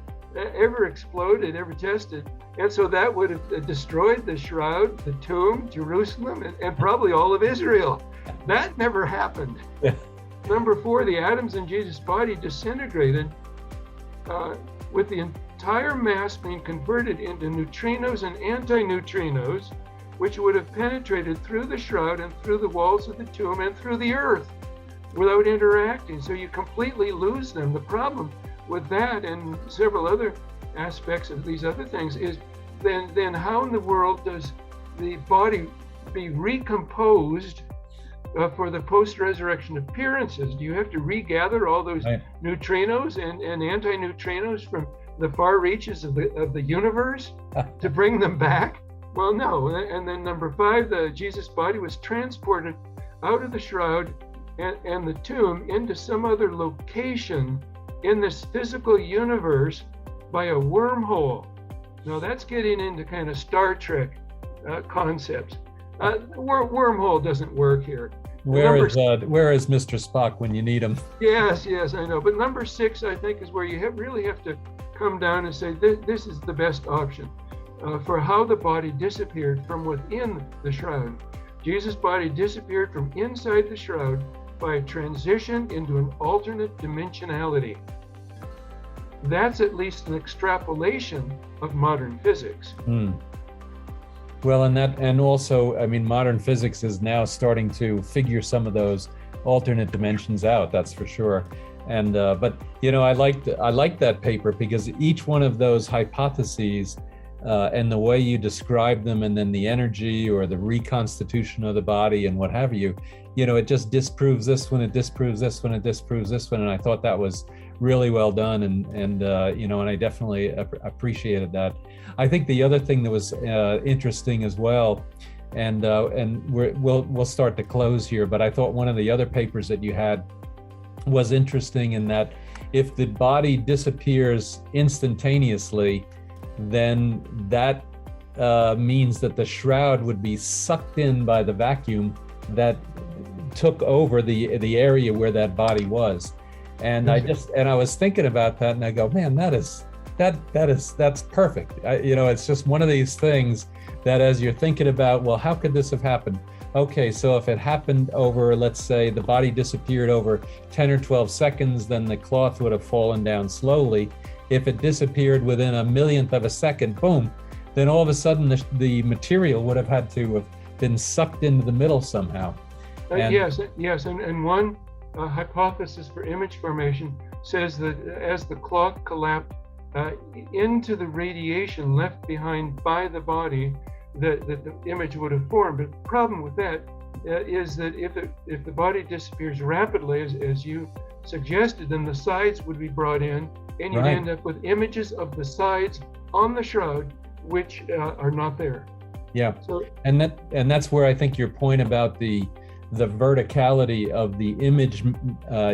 exploded, ever tested. And so that would have destroyed the shroud, the tomb, Jerusalem, and probably all of Israel. That never happened. Number 4, the atoms in Jesus' body disintegrated, with the entire mass being converted into neutrinos and antineutrinos, which would have penetrated through the shroud and through the walls of the tomb and through the earth without interacting. So you completely lose them. The problem with that and several other aspects of these other things is then how in the world does the body be recomposed for the post-resurrection appearances? Do you have to regather all those neutrinos and antineutrinos from the far reaches of the universe to bring them back? Well, no. And then number 5, the Jesus body was transported out of the shroud and the tomb into some other location in this physical universe by a wormhole. Now that's getting into kind of Star Trek concepts. Wormhole doesn't work here. Where is Mr. Spock when you need him? Yes, I know. But number 6, I think, is where you really have to come down and say this is the best option for how the body disappeared from within the shroud. Jesus' body disappeared from inside the shroud by a transition into an alternate dimensionality. That's at least an extrapolation of modern physics. Well, and also, I mean, modern physics is now starting to figure some of those alternate dimensions out. That's for sure. And but I liked that paper because each one of those hypotheses and the way you describe them, and then the energy or the reconstitution of the body and what have you, it just disproves this one, it disproves this one, it disproves this one, and I thought that was really well done, and I definitely appreciated that. I think the other thing that was interesting as well, and we'll start to close here, but I thought one of the other papers that you had was interesting in that if the body disappears instantaneously, then that means that the shroud would be sucked in by the vacuum that took over the area where that body was. And I was thinking about that, and I go, man, that's perfect. It's just one of these things that as you're thinking about, well, how could this have happened? Okay, so if it happened over, let's say the body disappeared over 10 or 12 seconds, then the cloth would have fallen down slowly. If it disappeared within a millionth of a second, boom, then all of a sudden the material would have had to have been sucked into the middle somehow. Yes, and one hypothesis for image formation says that as the cloth collapsed into the radiation left behind by the body, that the image would have formed. But the problem with that is that if the body disappears rapidly, as you suggested, then the sides would be brought in, and you'd end up with images of the sides on the shroud, which are not there. Yeah, So and that's where I think your point about the verticality of the image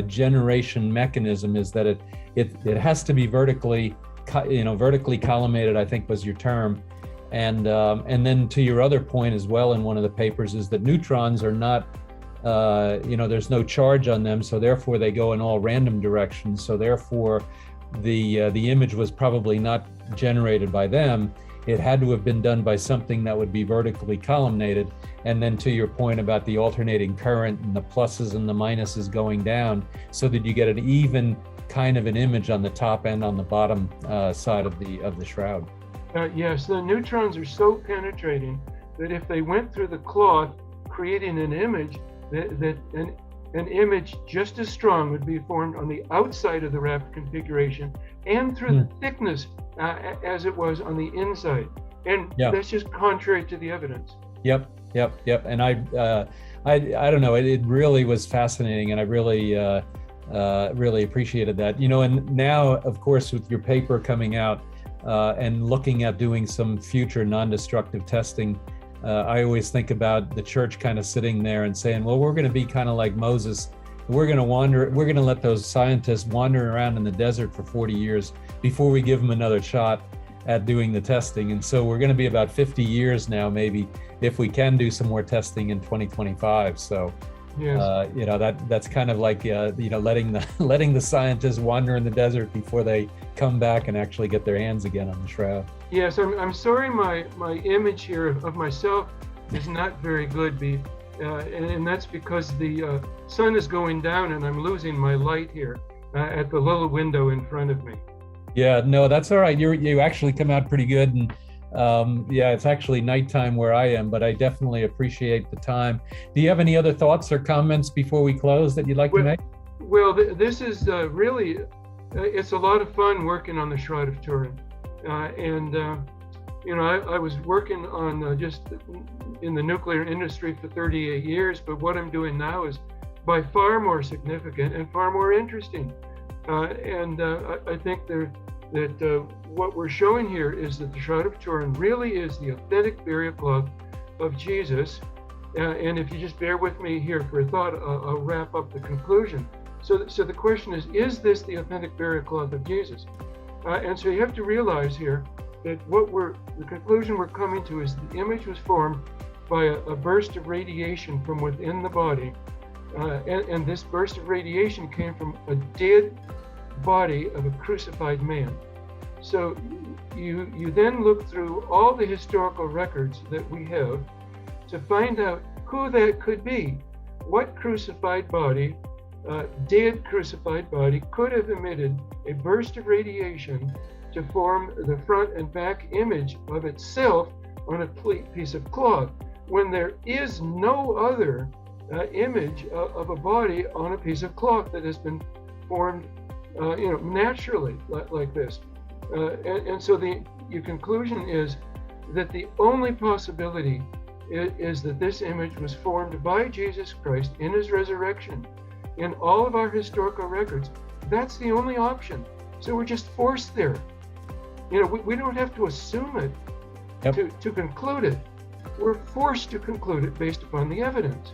generation mechanism is that it has to be vertically collimated, I think was your term, and then to your other point as well in one of the papers is that neutrons are not there's no charge on them, so therefore they go in all random directions, so therefore the image was probably not generated by them. It had to have been done by something that would be vertically columnated. And then to your point about the alternating current and the pluses and the minuses going down so that you get an even kind of an image on the top and on the bottom side of the shroud. Yes, the neutrons are so penetrating that if they went through the cloth, creating an image, that an image just as strong would be formed on the outside of the wrapped configuration and through the thickness as it was on the inside. And that's just contrary to the evidence. Yep. And I don't know, it really was fascinating, and I really appreciated that. And now, of course, with your paper coming out and looking at doing some future non-destructive testing, I always think about the church kind of sitting there and saying, well, we're going to be kind of like Moses. We're going to let those scientists wander around in the desert for 40 years before we give them another shot at doing the testing. And so we're going to be about 50 years now, maybe, if we can do some more testing in 2025. So, yes. That's kind of like, letting the scientists wander in the desert before they come back and actually get their hands again on the shroud. Yes, I'm sorry my image here of myself is not very good, and that's because the sun is going down and I'm losing my light here at the little window in front of me. Yeah, no, that's all right. You actually come out pretty good, and it's actually nighttime where I am, but I definitely appreciate the time. Do you have any other thoughts or comments before we close that you'd like to make? Well, this is really, it's a lot of fun working on the Shroud of Turin. I was working on just in the nuclear industry for 38 years, but what I'm doing now is by far more significant and far more interesting. I think that what we're showing here is that the Shroud of Turin really is the authentic burial cloth of Jesus. And if you just bear with me here for a thought, I'll wrap up the conclusion. So the question is this the authentic burial cloth of Jesus? And so you have to realize here that the conclusion we're coming to is the image was formed by a burst of radiation from within the body. And this burst of radiation came from a dead body of a crucified man. So you then look through all the historical records that we have to find out who that could be. What crucified body, dead crucified body, could have emitted a burst of radiation to form the front and back image of itself on a piece of cloth, when there is no other image of a body on a piece of cloth that has been formed naturally like this. And so your conclusion is that the only possibility is that this image was formed by Jesus Christ in his resurrection. In all of our historical records, that's the only option. So we're just forced there. We don't have to assume it to conclude it. We're forced to conclude it based upon the evidence.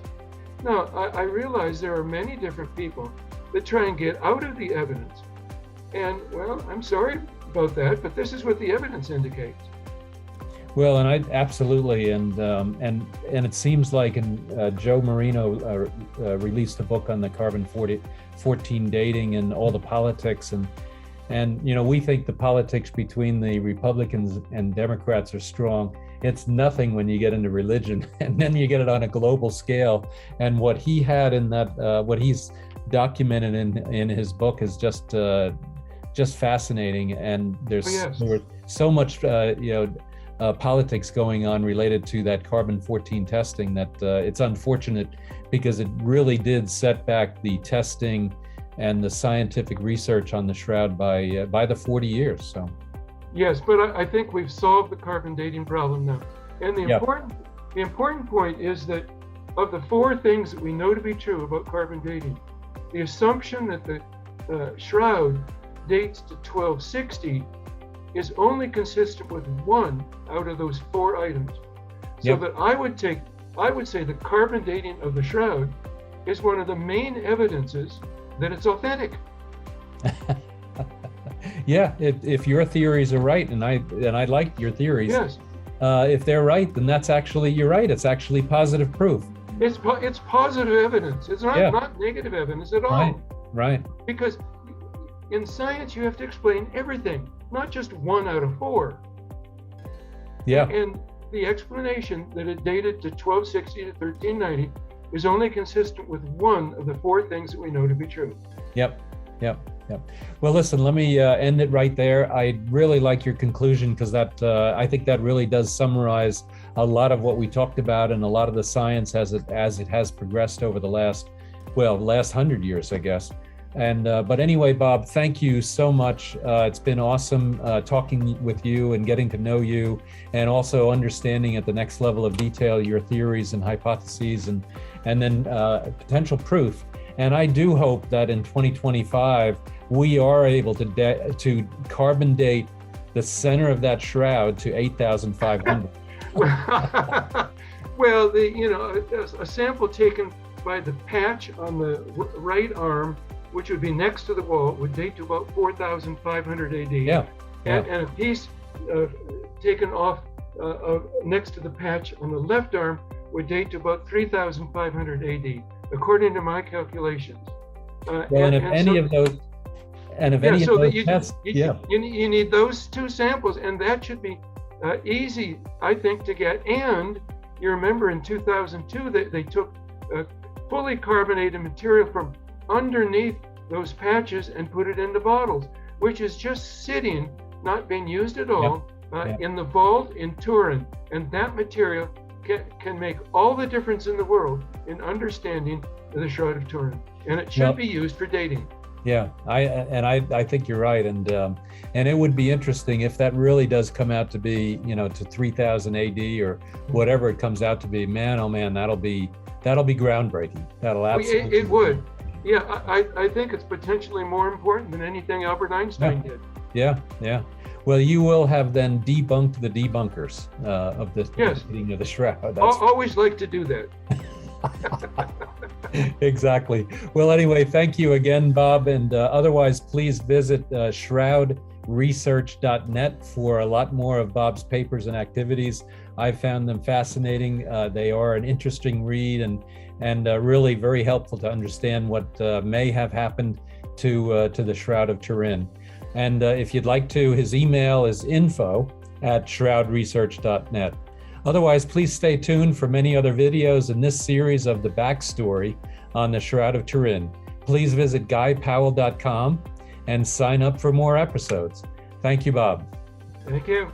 Now, I realize there are many different people that try and get out of the evidence. And, well, I'm sorry about that, but this is what the evidence indicates. Well, and I absolutely, and it seems like, Joe Marino released a book on the carbon-14 dating and all the politics, and we think the politics between the Republicans and Democrats are strong. It's nothing when you get into religion, and then you get it on a global scale. And what he had in that, what he's documented in his book is just fascinating. And there was so much, politics going on related to that carbon-14 testing that it's unfortunate, because it really did set back the testing and the scientific research on the shroud by the 40 years. So. Yes, but I think we've solved the carbon dating problem now. And the important point is that of the four things that we know to be true about carbon dating, the assumption that the shroud dates to 1260 is only consistent with one out of those four items. So that I would say the carbon dating of the shroud is one of the main evidences that it's authentic. Yeah, if your theories are right, and I like your theories. Yes. If they're right, then you're right. It's actually positive proof. It's positive evidence. It's not negative evidence at all. Right. Because in science, you have to explain everything, not just 1 out of 4. Yeah. And the explanation that it dated to 1260 to 1390 is only consistent with one of the 4 things that we know to be true. Yep. Well, listen, let me end it right there. I really like your conclusion, because I think that really does summarize a lot of what we talked about and a lot of the science as it has progressed over the last 100 years, I guess. And but anyway, Bob, thank you so much. It's been awesome talking with you and getting to know you, and also understanding at the next level of detail your theories and hypotheses and then potential proof. And I do hope that in 2025 we are able to carbon date the center of that shroud to 8,500. Well, a sample taken by the patch on the right arm, which would be next to the wall, would date to about 4,500 AD. Yeah. And a piece taken off next to the patch on the left arm would date to about 3,500 AD, according to my calculations. And if any of those tests, you need those 2 samples, and that should be easy, I think, to get. And you remember in 2002 that they took fully carbonated material from underneath those patches and put it into bottles, which is just sitting, not being used at all, in the vault in Turin. And that material can make all the difference in the world in understanding the Shroud of Turin, and it should be used for dating. Yeah, I think you're right, and it would be interesting if that really does come out to be, to 3000 AD or whatever it comes out to be. Man, oh man, that'll be groundbreaking. That'll absolutely. It would. Yeah, I think it's potentially more important than anything Albert Einstein did. Yeah. Well, you will have then debunked the debunkers of the dating of the shroud. I always like to do that. Exactly. Well, anyway, thank you again, Bob. And otherwise, please visit shroudresearch.net for a lot more of Bob's papers and activities. I found them fascinating. They are an interesting read and really very helpful to understand what may have happened to the Shroud of Turin. And if you'd like to, his email is info@shroudresearch.net. Otherwise, please stay tuned for many other videos in this series of the backstory on the Shroud of Turin. Please visit GuyPowell.com and sign up for more episodes. Thank you, Bob. Thank you.